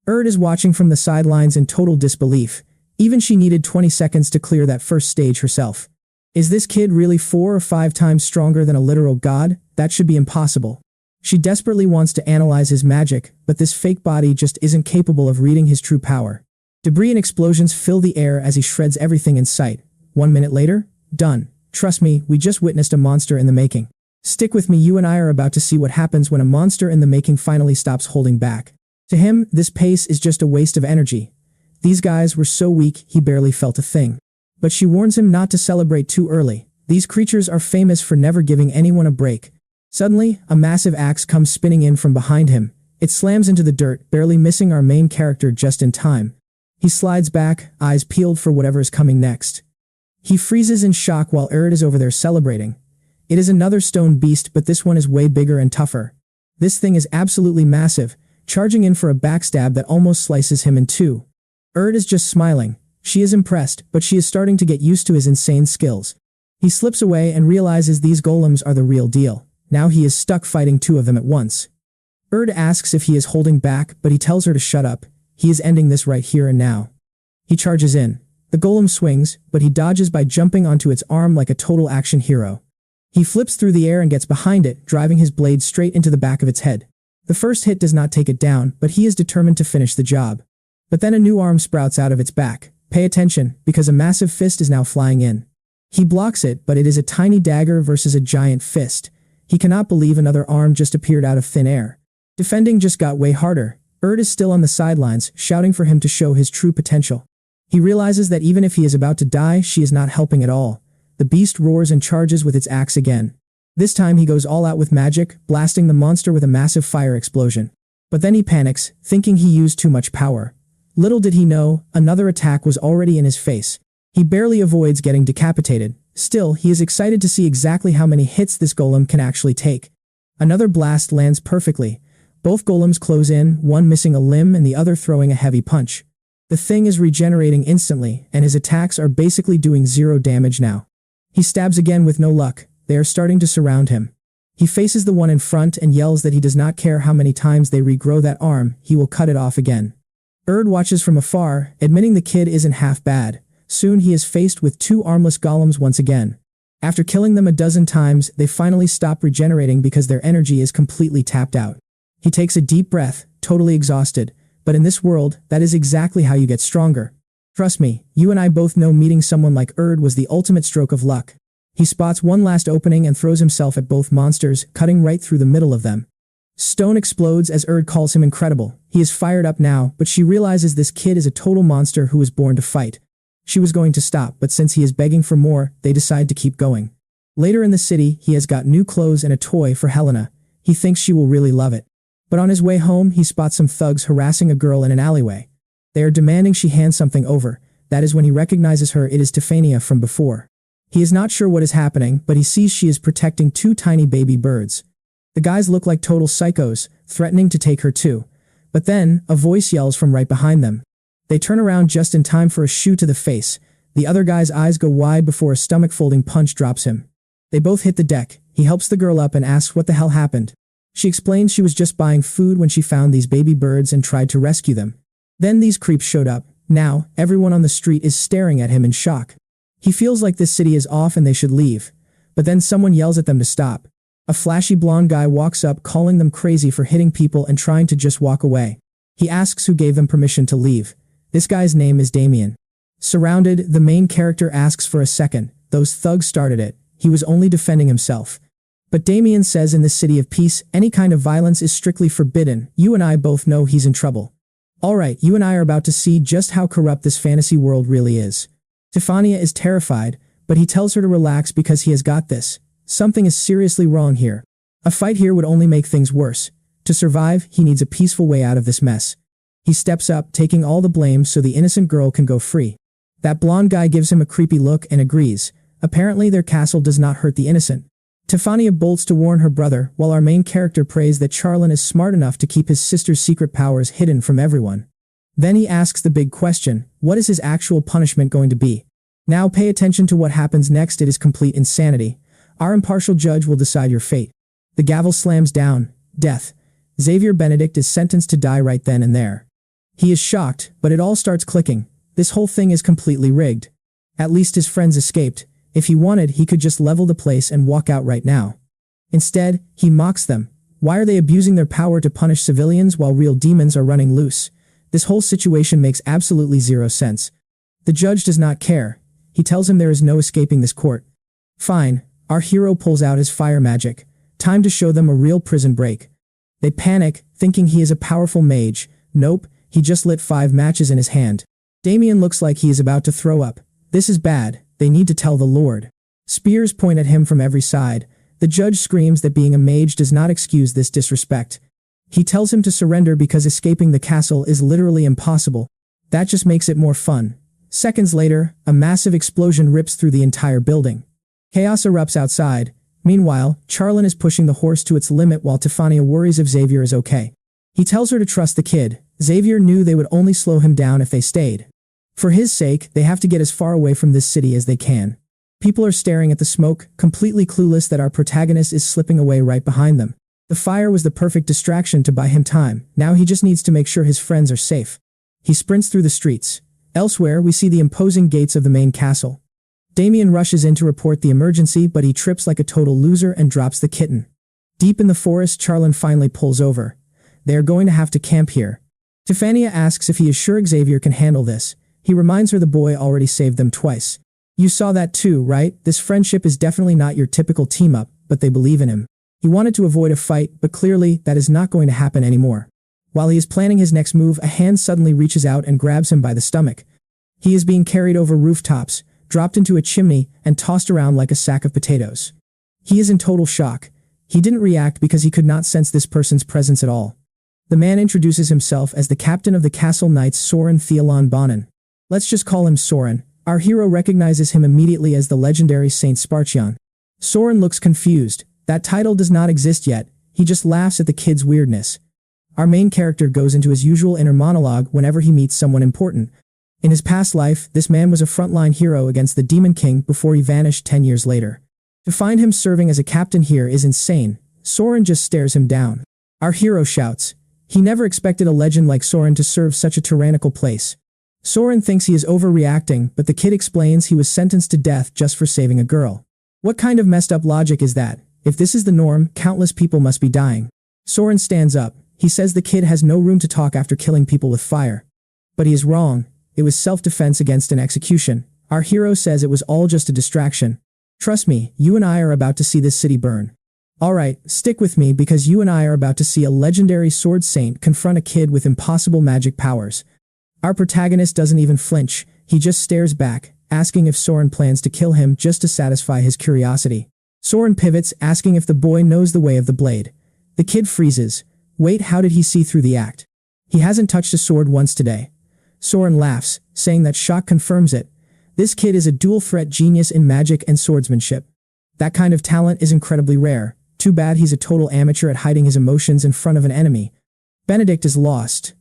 Erd is watching from the sidelines in total disbelief. Even she needed 20 seconds to clear that first stage herself. Is this kid really 4 or 5 times stronger than a literal god? That should be impossible. She desperately wants to analyze his magic, but this fake body just isn't capable of reading his true power. Debris and explosions fill the air as he shreds everything in sight. 1 minute later, done. Trust me, we just witnessed a monster in the making. Stick with me, you and I are about to see what happens when a monster in the making finally stops holding back. To him, this pace is just a waste of energy. These guys were so weak, he barely felt a thing. But she warns him not to celebrate too early. These creatures are famous for never giving anyone a break. Suddenly, a massive axe comes spinning in from behind him. It slams into the dirt, barely missing our main character just in time. He slides back, eyes peeled for whatever is coming next. He freezes in shock while Erd is over there celebrating. It is another stone beast, but this one is way bigger and tougher. This thing is absolutely massive, charging in for a backstab that almost slices him in two. Erd is just smiling. She is impressed, but she is starting to get used to his insane skills. He slips away and realizes these golems are the real deal. Now he is stuck fighting two of them at once. Erd asks if he is holding back, but he tells her to shut up. He is ending this right here and now. He charges in. The golem swings, but he dodges by jumping onto its arm like a total action hero. He flips through the air and gets behind it, driving his blade straight into the back of its head. The first hit does not take it down, but he is determined to finish the job. But then a new arm sprouts out of its back. Pay attention, because a massive fist is now flying in. He blocks it, but it is a tiny dagger versus a giant fist. He cannot believe another arm just appeared out of thin air. Defending just got way harder. Erd is still on the sidelines, shouting for him to show his true potential. He realizes that even if he is about to die, she is not helping at all. The beast roars and charges with its axe again. This time he goes all out with magic, blasting the monster with a massive fire explosion. But then he panics, thinking he used too much power. Little did he know, another attack was already in his face. He barely avoids getting decapitated. Still, he is excited to see exactly how many hits this golem can actually take. Another blast lands perfectly. Both golems close in, one missing a limb and the other throwing a heavy punch. The thing is regenerating instantly, and his attacks are basically doing 0 damage now. He stabs again with no luck. They are starting to surround him. He faces the one in front and yells that he does not care how many times they regrow that arm, he will cut it off again. Erd watches from afar, admitting the kid isn't half bad. Soon he is faced with 2 armless golems once again. After killing them a dozen times, they finally stop regenerating because their energy is completely tapped out. He takes a deep breath, totally exhausted, but in this world, that is exactly how you get stronger. Trust me, you and I both know meeting someone like Erd was the ultimate stroke of luck. He spots one last opening and throws himself at both monsters, cutting right through the middle of them. Stone explodes as Erd calls him incredible. He is fired up now, but she realizes this kid is a total monster who was born to fight. She was going to stop, but since he is begging for more, they decide to keep going. Later in the city, he has got new clothes and a toy for Helena. He thinks she will really love it. But on his way home, he spots some thugs harassing a girl in an alleyway. They are demanding she hand something over. That is when he recognizes her. It is Tiffania from before. He is not sure what is happening, but he sees she is protecting 2 tiny baby birds. The guys look like total psychos, threatening to take her too. But then, a voice yells from right behind them. They turn around just in time for a shoe to the face. The other guy's eyes go wide before a stomach-folding punch drops him. They both hit the deck. He helps the girl up and asks what the hell happened. She explains she was just buying food when she found these baby birds and tried to rescue them. Then these creeps showed up. Now, everyone on the street is staring at him in shock. He feels like this city is off and they should leave. But then someone yells at them to stop. A flashy blonde guy walks up calling them crazy for hitting people and trying to just walk away. He asks who gave them permission to leave. This guy's name is Damien. Surrounded, the main character asks for a second. Those thugs started it. He was only defending himself. But Damien says in this city of peace, any kind of violence is strictly forbidden. You and I both know he's in trouble. Alright, you and I are about to see just how corrupt this fantasy world really is. Tiffania is terrified, but he tells her to relax because he has got this. Something is seriously wrong here. A fight here would only make things worse. To survive, he needs a peaceful way out of this mess. He steps up, taking all the blame so the innocent girl can go free. That blonde guy gives him a creepy look and agrees. Apparently their castle does not hurt the innocent. Tiffania bolts to warn her brother, while our main character prays that Charlin is smart enough to keep his sister's secret powers hidden from everyone. Then he asks the big question, what is his actual punishment going to be? Now pay attention to what happens next. It is complete insanity. Our impartial judge will decide your fate. The gavel slams down. Death. Xavier Benedict is sentenced to die right then and there. He is shocked, but it all starts clicking. This whole thing is completely rigged. At least his friends escaped. If he wanted, he could just level the place and walk out right now. Instead, he mocks them. Why are they abusing their power to punish civilians while real demons are running loose? This whole situation makes absolutely zero sense. The judge does not care. He tells him there is no escaping this court. Fine, our hero pulls out his fire magic. Time to show them a real prison break. They panic, thinking he is a powerful mage. Nope, he just lit 5 matches in his hand. Damien looks like he is about to throw up. This is bad, they need to tell the Lord. Spears point at him from every side. The judge screams that being a mage does not excuse this disrespect. He tells him to surrender because escaping the castle is literally impossible. That just makes it more fun. Seconds later, a massive explosion rips through the entire building. Chaos erupts outside. Meanwhile, Charlin is pushing the horse to its limit while Tefania worries if Xavier is okay. He tells her to trust the kid. Xavier knew they would only slow him down if they stayed. For his sake, they have to get as far away from this city as they can. People are staring at the smoke, completely clueless that our protagonist is slipping away right behind them. The fire was the perfect distraction to buy him time. Now he just needs to make sure his friends are safe. He sprints through the streets. Elsewhere, we see the imposing gates of the main castle. Damien rushes in to report the emergency, but he trips like a total loser and drops the kitten. Deep in the forest, Charlin finally pulls over. They are going to have to camp here. Tefania asks if he is sure Xavier can handle this. He reminds her the boy already saved them twice. You saw that too, right? This friendship is definitely not your typical team-up, but they believe in him. He wanted to avoid a fight, but clearly, that is not going to happen anymore. While he is planning his next move, a hand suddenly reaches out and grabs him by the stomach. He is being carried over rooftops, dropped into a chimney, and tossed around like a sack of potatoes. He is in total shock. He didn't react because he could not sense this person's presence at all. The man introduces himself as the captain of the castle knights, Soren Theolon Bonin. Let's just call him Soren. Our hero recognizes him immediately as the legendary Saint Sparchion. Soren looks confused. That title does not exist yet. He just laughs at the kid's weirdness. Our main character goes into his usual inner monologue whenever he meets someone important. In his past life, this man was a frontline hero against the Demon King before he vanished 10 years later. To find him serving as a captain here is insane. Soren just stares him down. Our hero shouts. He never expected a legend like Soren to serve such a tyrannical place. Soren thinks he is overreacting, but the kid explains he was sentenced to death just for saving a girl. What kind of messed up logic is that? If this is the norm, countless people must be dying. Soren stands up. He says the kid has no room to talk after killing people with fire. But he is wrong. It was self-defense against an execution. Our hero says it was all just a distraction. Trust me, you and I are about to see this city burn. Alright, stick with me because you and I are about to see a legendary sword saint confront a kid with impossible magic powers. Our protagonist doesn't even flinch. He just stares back, asking if Soren plans to kill him just to satisfy his curiosity. Soren pivots, asking if the boy knows the way of the blade. The kid freezes. Wait, how did he see through the act? He hasn't touched a sword once today. Soren laughs, saying that shock confirms it. This kid is a dual-threat genius in magic and swordsmanship. That kind of talent is incredibly rare. Too bad he's a total amateur at hiding his emotions in front of an enemy. Benedict is lost.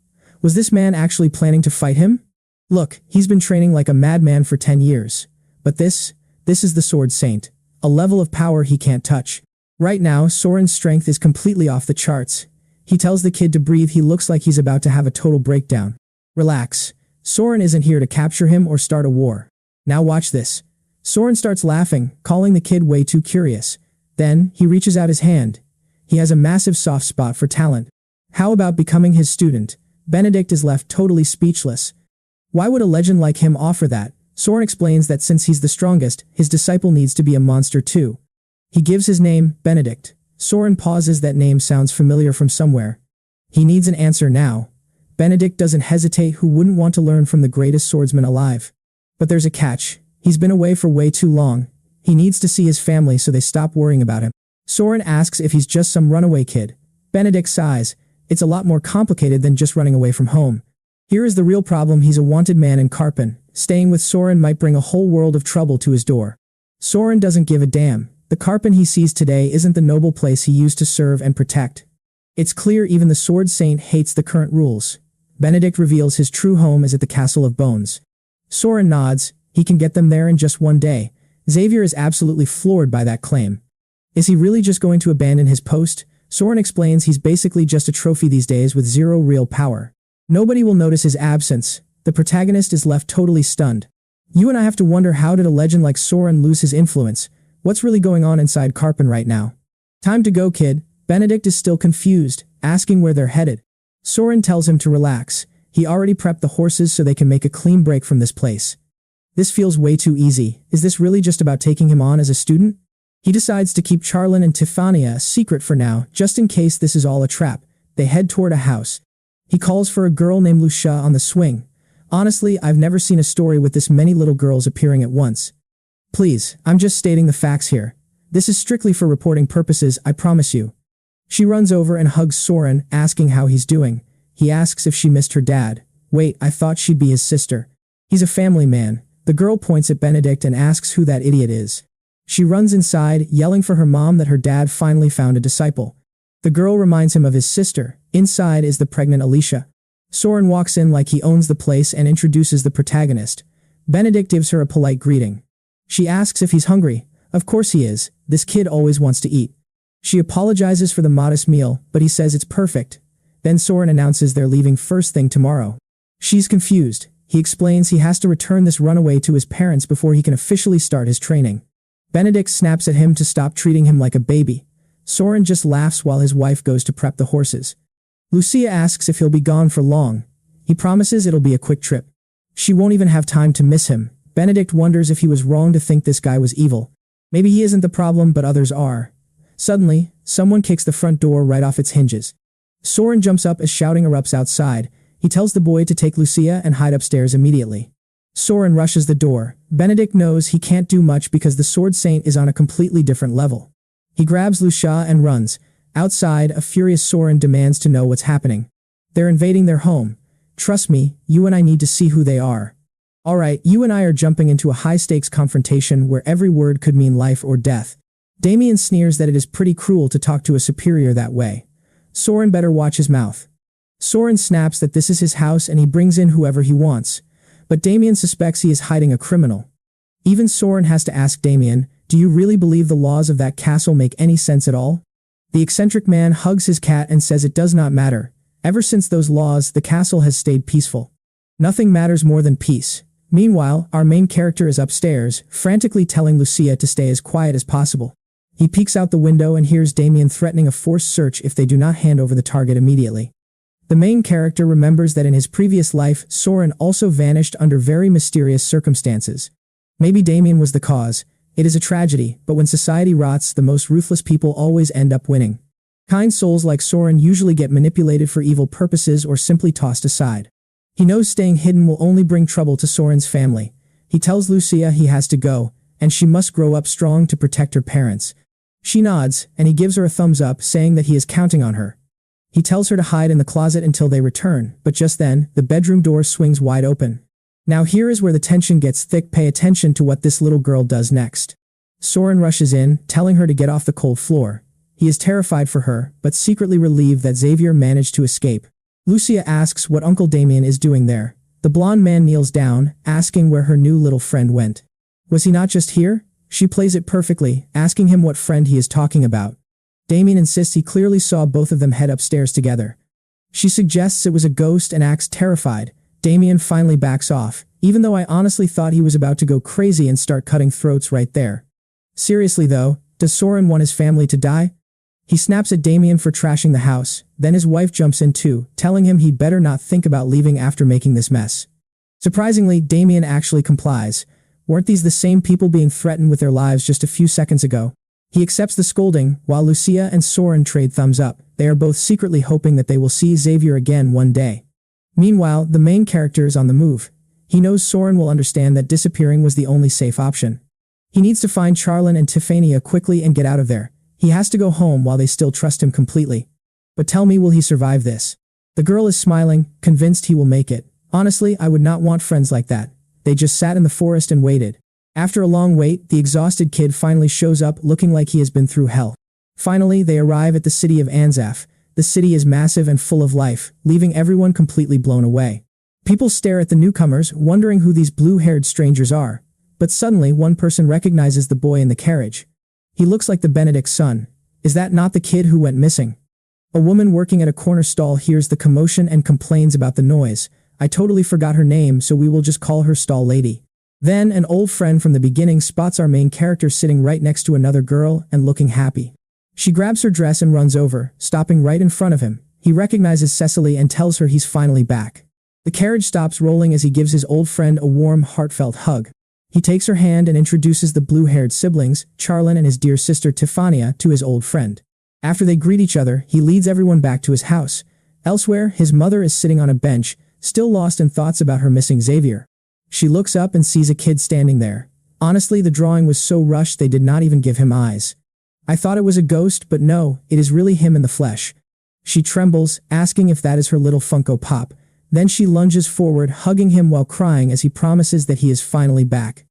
Was this man actually planning to fight him? Look, he's been training like a madman for 10 years. But this is the Sword Saint. A level of power he can't touch. Right now, Soren's strength is completely off the charts. He tells the kid to breathe. He looks like he's about to have a total breakdown. Relax. Soren isn't here to capture him or start a war. Now watch this. Soren starts laughing, calling the kid way too curious. Then, he reaches out his hand. He has a massive soft spot for talent. How about becoming his student? Benedict is left totally speechless. Why would a legend like him offer that? Soren explains that since he's the strongest, his disciple needs to be a monster too. He gives his name, Benedict. Soren pauses. That name sounds familiar from somewhere. He needs an answer now. Benedict doesn't hesitate. Who wouldn't want to learn from the greatest swordsman alive? But there's a catch. He's been away for way too long. He needs to see his family so they stop worrying about him. Soren asks if he's just some runaway kid. Benedict sighs. It's a lot more complicated than just running away from home. Here is the real problem. He's a wanted man in Karpen. Staying with Soren might bring a whole world of trouble to his door. Soren doesn't give a damn. The Karpen he sees today isn't the noble place he used to serve and protect. It's clear even the Sword Saint hates the current rules. Benedict reveals his true home is at the Castle of Bones. Soren nods. He can get them there in just one day. Xavier is absolutely floored by that claim. Is he really just going to abandon his post? Soren explains he's basically just a trophy these days with zero real power. Nobody will notice his absence. The protagonist is left totally stunned. You and I have to wonder, how did a legend like Soren lose his influence? What's really going on inside Karpen right now? Time to go, kid. Benedict is still confused, asking where they're headed. Soren tells him to relax. He already prepped the horses so they can make a clean break from this place. This feels way too easy. Is this really just about taking him on as a student? He decides to keep Charlene and Tiffania a secret for now, just in case this is all a trap. They head toward a house. He calls for a girl named Lucia on the swing. Honestly, I've never seen a story with this many little girls appearing at once. Please, I'm just stating the facts here. This is strictly for reporting purposes, I promise you. She runs over and hugs Soren, asking how he's doing. He asks if she missed her dad. Wait, I thought she'd be his sister. He's a family man. The girl points at Benedict and asks who that idiot is. She runs inside, yelling for her mom that her dad finally found a disciple. The girl reminds him of his sister. Inside is the pregnant Alicia. Soren walks in like he owns the place and introduces the protagonist. Benedict gives her a polite greeting. She asks if he's hungry. Of course he is. This kid always wants to eat. She apologizes for the modest meal, but he says it's perfect. Then Soren announces they're leaving first thing tomorrow. She's confused. He explains he has to return this runaway to his parents before he can officially start his training. Benedict snaps at him to stop treating him like a baby. Soren just laughs while his wife goes to prep the horses. Lucia asks if he'll be gone for long. He promises it'll be a quick trip. She won't even have time to miss him. Benedict wonders if he was wrong to think this guy was evil. Maybe he isn't the problem, but others are. Suddenly, someone kicks the front door right off its hinges. Soren jumps up as shouting erupts outside. He tells the boy to take Lucia and hide upstairs immediately. Soren rushes the door. Benedict knows he can't do much because the Sword Saint is on a completely different level. He grabs Lucia and runs. Outside, a furious Soren demands to know what's happening. They're invading their home. Trust me, you and I need to see who they are. Alright, you and I are jumping into a high-stakes confrontation where every word could mean life or death. Damien sneers that it is pretty cruel to talk to a superior that way. Soren better watch his mouth. Soren snaps that this is his house and he brings in whoever he wants. But Damien suspects he is hiding a criminal. Even Soren has to ask Damien, do you really believe the laws of that castle make any sense at all? The eccentric man hugs his cat and says it does not matter. Ever since those laws, the castle has stayed peaceful. Nothing matters more than peace. Meanwhile, our main character is upstairs, frantically telling Lucia to stay as quiet as possible. He peeks out the window and hears Damien threatening a forced search if they do not hand over the target immediately. The main character remembers that in his previous life, Soren also vanished under very mysterious circumstances. Maybe Damien was the cause. It is a tragedy, but when society rots, the most ruthless people always end up winning. Kind souls like Soren usually get manipulated for evil purposes or simply tossed aside. He knows staying hidden will only bring trouble to Soren's family. He tells Lucia he has to go, and she must grow up strong to protect her parents. She nods, and he gives her a thumbs up, saying that he is counting on her. He tells her to hide in the closet until they return, but just then, the bedroom door swings wide open. Now here is where the tension gets thick. Pay attention to what this little girl does next. Soren rushes in, telling her to get off the cold floor. He is terrified for her, but secretly relieved that Xavier managed to escape. Lucia asks what Uncle Damien is doing there. The blonde man kneels down, asking where her new little friend went. Was he not just here? She plays it perfectly, asking him what friend he is talking about. Damien insists he clearly saw both of them head upstairs together. She suggests it was a ghost and acts terrified. Damien finally backs off, even though I honestly thought he was about to go crazy and start cutting throats right there. Seriously though, does Soren want his family to die? He snaps at Damien for trashing the house, then his wife jumps in too, telling him he better not think about leaving after making this mess. Surprisingly, Damien actually complies. Weren't these the same people being threatened with their lives just a few seconds ago? He accepts the scolding, while Lucia and Soren trade thumbs up. They are both secretly hoping that they will see Xavier again one day. Meanwhile, the main character is on the move. He knows Soren will understand that disappearing was the only safe option. He needs to find Charlene and Tiffania quickly and get out of there. He has to go home while they still trust him completely. But tell me, will he survive this? The girl is smiling, convinced he will make it. Honestly, I would not want friends like that. They just sat in the forest and waited. After a long wait, the exhausted kid finally shows up, looking like he has been through hell. Finally, they arrive at the city of Anzaf. The city is massive and full of life, leaving everyone completely blown away. People stare at the newcomers, wondering who these blue-haired strangers are. But suddenly, one person recognizes the boy in the carriage. He looks like the Benedict's son. Is that not the kid who went missing? A woman working at a corner stall hears the commotion and complains about the noise. I totally forgot her name, so we will just call her Stall Lady. Then, an old friend from the beginning spots our main character sitting right next to another girl and looking happy. She grabs her dress and runs over, stopping right in front of him. He recognizes Cecily and tells her he's finally back. The carriage stops rolling as he gives his old friend a warm, heartfelt hug. He takes her hand and introduces the blue-haired siblings, Charlin and his dear sister Tifania, to his old friend. After they greet each other, he leads everyone back to his house. Elsewhere, his mother is sitting on a bench, still lost in thoughts about her missing Xavier. She looks up and sees a kid standing there. Honestly, the drawing was so rushed they did not even give him eyes. I thought it was a ghost, but no, it is really him in the flesh. She trembles, asking if that is her little Funko Pop. Then she lunges forward, hugging him while crying as he promises that he is finally back.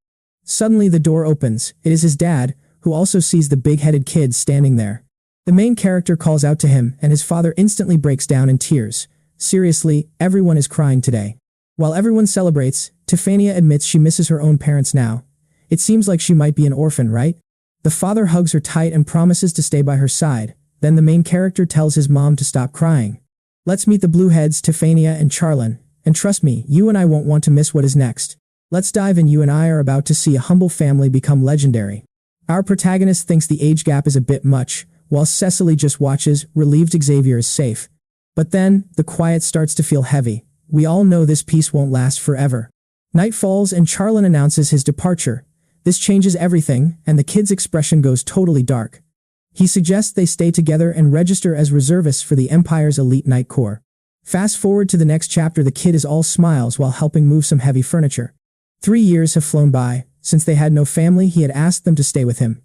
Suddenly the door opens. It is his dad, who also sees the big-headed kid standing there. The main character calls out to him, and his father instantly breaks down in tears. Seriously, everyone is crying today. While everyone celebrates, Tifania admits she misses her own parents now. It seems like she might be an orphan, right? The father hugs her tight and promises to stay by her side. Then the main character tells his mom to stop crying. Let's meet the Blueheads, Tifania and Charlin. And trust me, you and I won't want to miss what is next. Let's dive in. You and I are about to see a humble family become legendary. Our protagonist thinks the age gap is a bit much, while Cecily just watches, relieved Xavier is safe. But then, the quiet starts to feel heavy. We all know this peace won't last forever. Night falls and Charlin announces his departure. This changes everything, and the kid's expression goes totally dark. He suggests they stay together and register as reservists for the Empire's elite Night Corps. Fast forward to the next chapter, the kid is all smiles while helping move some heavy furniture. 3 years have flown by. Since they had no family, he had asked them to stay with him.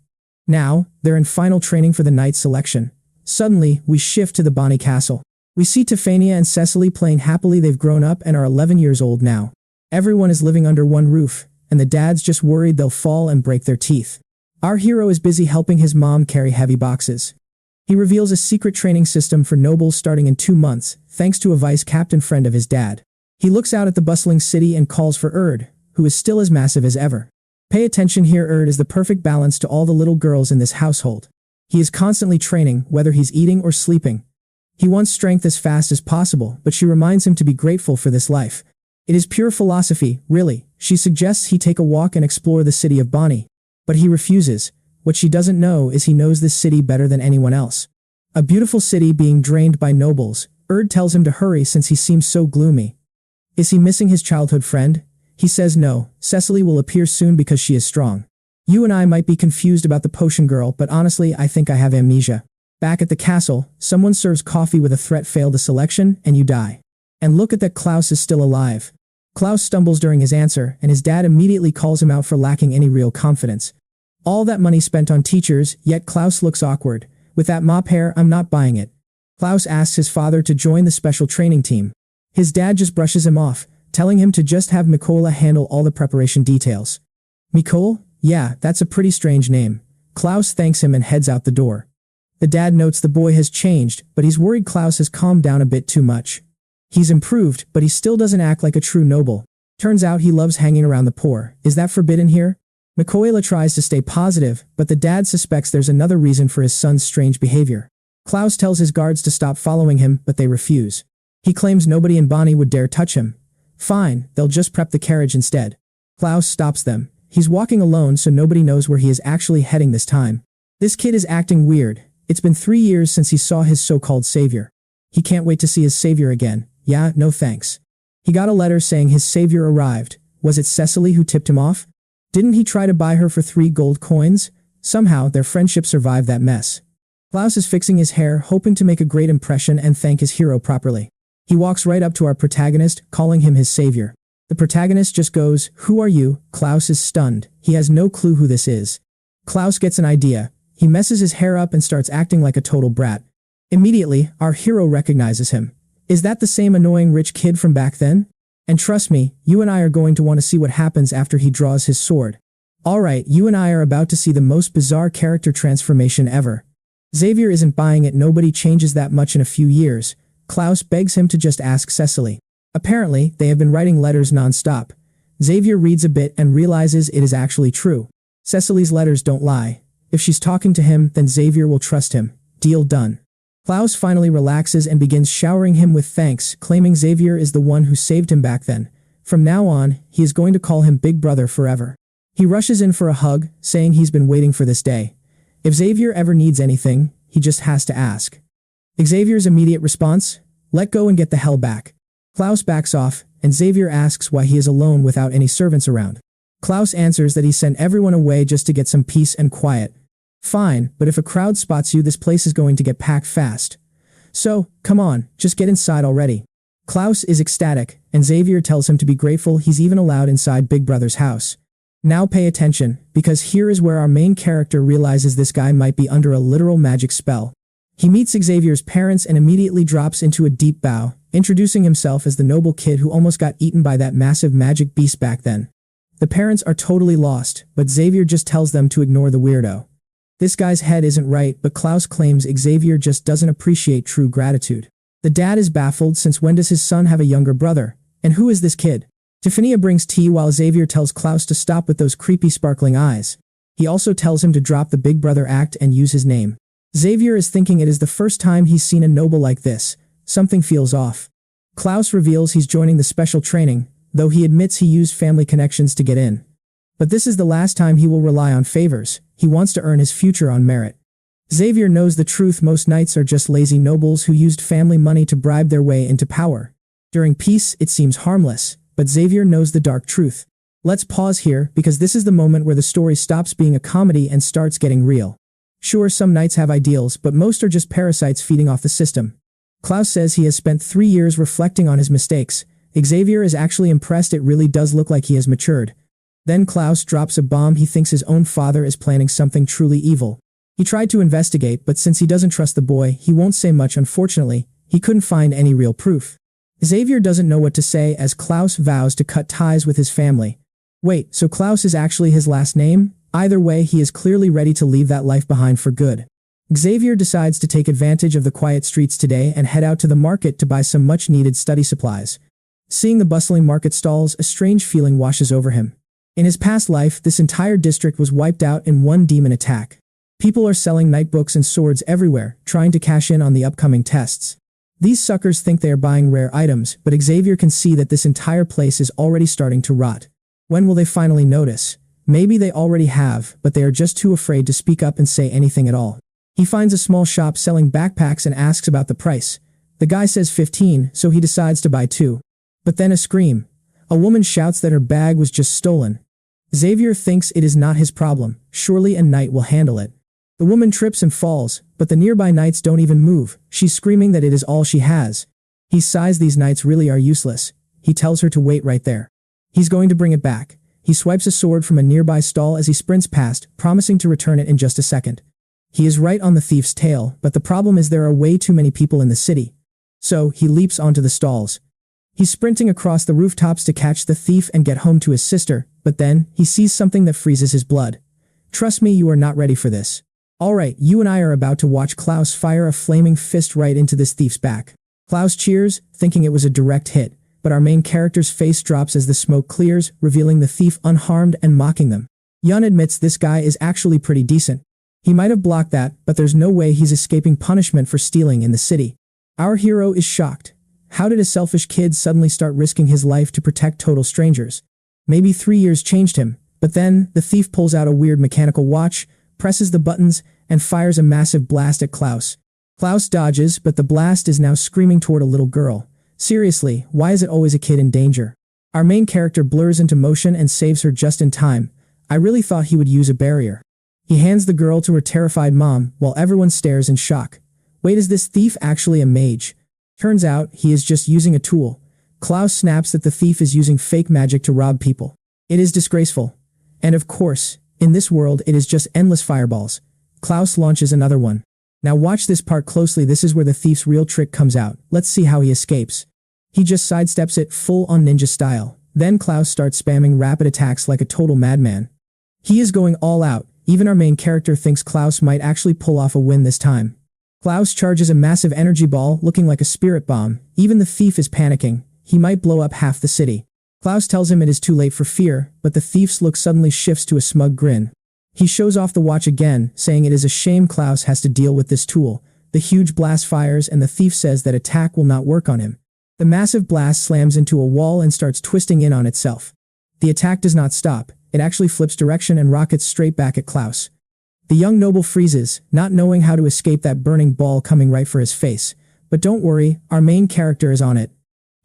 Now, they're in final training for the night selection. Suddenly, we shift to the Bonnie Castle. We see Tifania and Cecily playing happily. They've grown up and are 11 years old now. Everyone is living under one roof, and the dad's just worried they'll fall and break their teeth. Our hero is busy helping his mom carry heavy boxes. He reveals a secret training system for nobles starting in 2 months, thanks to a vice-captain friend of his dad. He looks out at the bustling city and calls for Erd, who is still as massive as ever. Pay attention here, Erd is the perfect balance to all the little girls in this household. He is constantly training, whether he's eating or sleeping. He wants strength as fast as possible, but she reminds him to be grateful for this life. It is pure philosophy, really. She suggests he take a walk and explore the city of Bonnie. But he refuses. What she doesn't know is he knows this city better than anyone else. A beautiful city being drained by nobles. Erd tells him to hurry since he seems so gloomy. Is he missing his childhood friend? He says no. Cecily will appear soon because she is strong. You and I might be confused about the potion girl, but honestly I think I have amnesia. Back at the castle, someone serves coffee with a threat: fail the selection, and you die. And look at that, Klaus is still alive. Klaus stumbles during his answer, and his dad immediately calls him out for lacking any real confidence. All that money spent on teachers, yet Klaus looks awkward. With that mop hair, I'm not buying it. Klaus asks his father to join the special training team. His dad just brushes him off, telling him to just have Mikola handle all the preparation details. Mikol? Yeah, that's a pretty strange name. Klaus thanks him and heads out the door. The dad notes the boy has changed, but he's worried Klaus has calmed down a bit too much. He's improved, but he still doesn't act like a true noble. Turns out he loves hanging around the poor. Is that forbidden here? Mikola tries to stay positive, but the dad suspects there's another reason for his son's strange behavior. Klaus tells his guards to stop following him, but they refuse. He claims nobody in Bonnie would dare touch him. Fine, they'll just prep the carriage instead. Klaus stops them. He's walking alone, so nobody knows where he is actually heading this time. This kid is acting weird. It's been 3 years since he saw his so-called savior. He can't wait to see his savior again. Yeah, no thanks. He got a letter saying his savior arrived. Was it Cecily who tipped him off? Didn't he try to buy her for 3 gold coins? Somehow, their friendship survived that mess. Klaus is fixing his hair, hoping to make a great impression and thank his hero properly. He walks right up to our protagonist, calling him his savior. The protagonist just goes, "Who are you?" Klaus is stunned. He has no clue who this is. Klaus gets an idea. He messes his hair up and starts acting like a total brat. Immediately, our hero recognizes him. Is that the same annoying rich kid from back then? And trust me, you and I are going to want to see what happens after he draws his sword. Alright, you and I are about to see the most bizarre character transformation ever. Xavier isn't buying it. Nobody changes that much in a few years. Klaus begs him to just ask Cecily. Apparently, they have been writing letters non-stop. Xavier reads a bit and realizes it is actually true. Cecily's letters don't lie. If she's talking to him, then Xavier will trust him. Deal done. Klaus finally relaxes and begins showering him with thanks, claiming Xavier is the one who saved him back then. From now on, he is going to call him Big Brother forever. He rushes in for a hug, saying he's been waiting for this day. If Xavier ever needs anything, he just has to ask. Xavier's immediate response? Let go and get the hell back. Klaus backs off, and Xavier asks why he is alone without any servants around. Klaus answers that he sent everyone away just to get some peace and quiet. Fine, but if a crowd spots you, this place is going to get packed fast. So, come on, just get inside already. Klaus is ecstatic, and Xavier tells him to be grateful he's even allowed inside Big Brother's house. Now pay attention, because here is where our main character realizes this guy might be under a literal magic spell. He meets Xavier's parents and immediately drops into a deep bow, introducing himself as the noble kid who almost got eaten by that massive magic beast back then. The parents are totally lost, but Xavier just tells them to ignore the weirdo. This guy's head isn't right, but Klaus claims Xavier just doesn't appreciate true gratitude. The dad is baffled since when does his son have a younger brother? And who is this kid? Tiffania brings tea while Xavier tells Klaus to stop with those creepy sparkling eyes. He also tells him to drop the Big Brother act and use his name. Xavier is thinking it is the first time he's seen a noble like this. Something feels off. Klaus reveals he's joining the special training, though he admits he used family connections to get in. But this is the last time he will rely on favors. He wants to earn his future on merit. Xavier knows the truth: most knights are just lazy nobles who used family money to bribe their way into power. During peace, it seems harmless, but Xavier knows the dark truth. Let's pause here, because this is the moment where the story stops being a comedy and starts getting real. Sure, some knights have ideals, but most are just parasites feeding off the system. Klaus says he has spent 3 years reflecting on his mistakes. Xavier is actually impressed. It really does look like he has matured. Then Klaus drops a bomb. He thinks his own father is planning something truly evil. He tried to investigate, but since he doesn't trust the boy, he won't say much. Unfortunately, he couldn't find any real proof. Xavier doesn't know what to say as Klaus vows to cut ties with his family. Wait, so Klaus is actually his last name? Either way, he is clearly ready to leave that life behind for good. Xavier decides to take advantage of the quiet streets today and head out to the market to buy some much-needed study supplies. Seeing the bustling market stalls, a strange feeling washes over him. In his past life, this entire district was wiped out in one demon attack. People are selling nightbooks and swords everywhere, trying to cash in on the upcoming tests. These suckers think they are buying rare items, but Xavier can see that this entire place is already starting to rot. When will they finally notice? Maybe they already have, but they are just too afraid to speak up and say anything at all. He finds a small shop selling backpacks and asks about the price. The guy says 15, so he decides to buy 2. But then a scream. A woman shouts that her bag was just stolen. Xavier thinks it is not his problem. Surely a knight will handle it. The woman trips and falls, but the nearby knights don't even move. She's screaming that it is all she has. He sighs. These knights really are useless. He tells her to wait right there. He's going to bring it back. He swipes a sword from a nearby stall as he sprints past, promising to return it in just a second. He is right on the thief's tail, but the problem is there are way too many people in the city. So, he leaps onto the stalls. He's sprinting across the rooftops to catch the thief and get home to his sister, but then, he sees something that freezes his blood. Trust me, you are not ready for this. Alright, you and I are about to watch Klaus fire a flaming fist right into this thief's back. Klaus cheers, thinking it was a direct hit, but our main character's face drops as the smoke clears, revealing the thief unharmed and mocking them. Yun admits this guy is actually pretty decent. He might have blocked that, but there's no way he's escaping punishment for stealing in the city. Our hero is shocked. How did a selfish kid suddenly start risking his life to protect total strangers? Maybe 3 years changed him, but then, the thief pulls out a weird mechanical watch, presses the buttons, and fires a massive blast at Klaus. Klaus dodges, but the blast is now screaming toward a little girl. Seriously, why is it always a kid in danger? Our main character blurs into motion and saves her just in time. I really thought he would use a barrier. He hands the girl to her terrified mom, while everyone stares in shock. Wait, is this thief actually a mage? Turns out, he is just using a tool. Klaus snaps that the thief is using fake magic to rob people. It is disgraceful. And of course, in this world it is just endless fireballs. Klaus launches another one. Now watch this part closely. This is where the thief's real trick comes out. Let's see how he escapes. He just sidesteps it full-on ninja style. Then Klaus starts spamming rapid attacks like a total madman. He is going all out. Even our main character thinks Klaus might actually pull off a win this time. Klaus charges a massive energy ball looking like a spirit bomb. Even the thief is panicking. He might blow up half the city. Klaus tells him it is too late for fear, but the thief's look suddenly shifts to a smug grin. He shows off the watch again, saying it is a shame Klaus has to deal with this tool. The huge blast fires and the thief says that attack will not work on him. The massive blast slams into a wall and starts twisting in on itself. The attack does not stop. It actually flips direction and rockets straight back at Klaus. The young noble freezes, not knowing how to escape that burning ball coming right for his face. But don't worry, our main character is on it.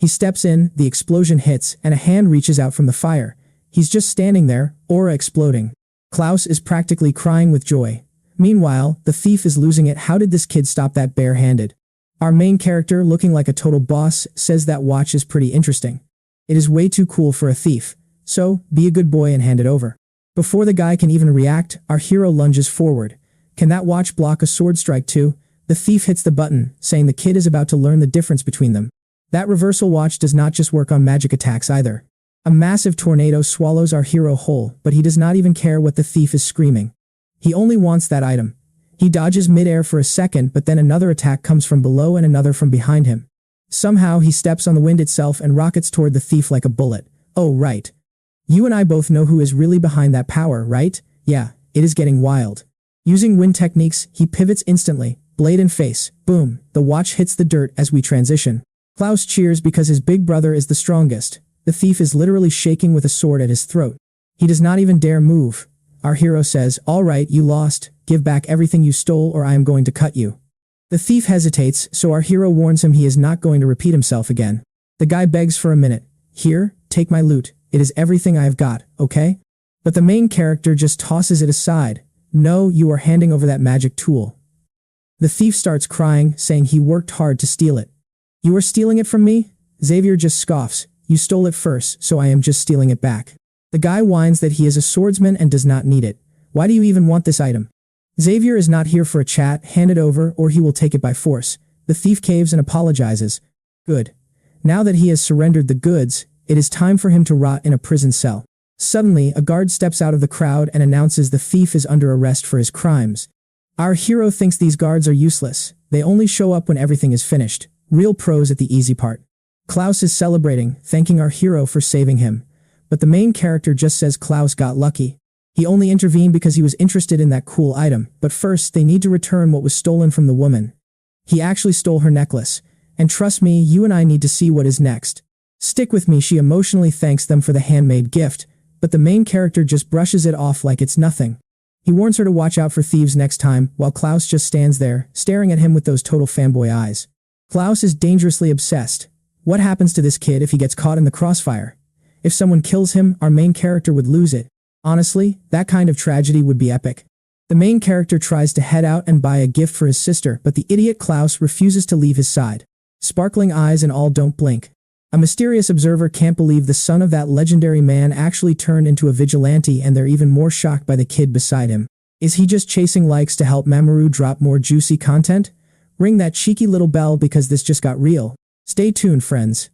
He steps in, the explosion hits, and a hand reaches out from the fire. He's just standing there, aura exploding. Klaus is practically crying with joy. Meanwhile, the thief is losing it. How did this kid stop that bare-handed? Our main character, looking like a total boss, says that watch is pretty interesting. It is way too cool for a thief. So, be a good boy and hand it over. Before the guy can even react, our hero lunges forward. Can that watch block a sword strike too? The thief hits the button, saying the kid is about to learn the difference between them. That reversal watch does not just work on magic attacks either. A massive tornado swallows our hero whole, but he does not even care what the thief is screaming. He only wants that item. He dodges midair for a second, but then another attack comes from below and another from behind him. Somehow he steps on the wind itself and rockets toward the thief like a bullet. Oh right. You and I both know who is really behind that power, right? Yeah, it is getting wild. Using wind techniques, he pivots instantly, blade in face, boom, the watch hits the dirt as we transition. Klaus cheers because his big brother is the strongest. The thief is literally shaking with a sword at his throat. He does not even dare move. Our hero says, "All right, you lost. Give back everything you stole or I am going to cut you." The thief hesitates, so our hero warns him he is not going to repeat himself again. The guy begs for a minute. "Here, take my loot. It is everything I have got, okay?" But the main character just tosses it aside. "No, you are handing over that magic tool." The thief starts crying, saying he worked hard to steal it. "You are stealing it from me?" Xavier just scoffs. "You stole it first, so I am just stealing it back." The guy whines that he is a swordsman and does not need it. "Why do you even want this item?" Xavier is not here for a chat. "Hand it over or he will take it by force." The thief caves and apologizes. Good. Now that he has surrendered the goods, it is time for him to rot in a prison cell. Suddenly, a guard steps out of the crowd and announces the thief is under arrest for his crimes. Our hero thinks these guards are useless. They only show up when everything is finished. Real pros at the easy part. Klaus is celebrating, thanking our hero for saving him. But the main character just says Klaus got lucky. He only intervened because he was interested in that cool item, but first they need to return what was stolen from the woman. He actually stole her necklace. And trust me, you and I need to see what is next. Stick with me. She emotionally thanks them for the handmade gift, but the main character just brushes it off like it's nothing. He warns her to watch out for thieves next time, while Klaus just stands there, staring at him with those total fanboy eyes. Klaus is dangerously obsessed. What happens to this kid if he gets caught in the crossfire? If someone kills him, our main character would lose it. Honestly, that kind of tragedy would be epic. The main character tries to head out and buy a gift for his sister, but the idiot Klaus refuses to leave his side. Sparkling eyes and all don't blink. A mysterious observer can't believe the son of that legendary man actually turned into a vigilante, and they're even more shocked by the kid beside him. Is he just chasing likes to help Mamoru drop more juicy content? Ring that cheeky little bell because this just got real. Stay tuned, friends.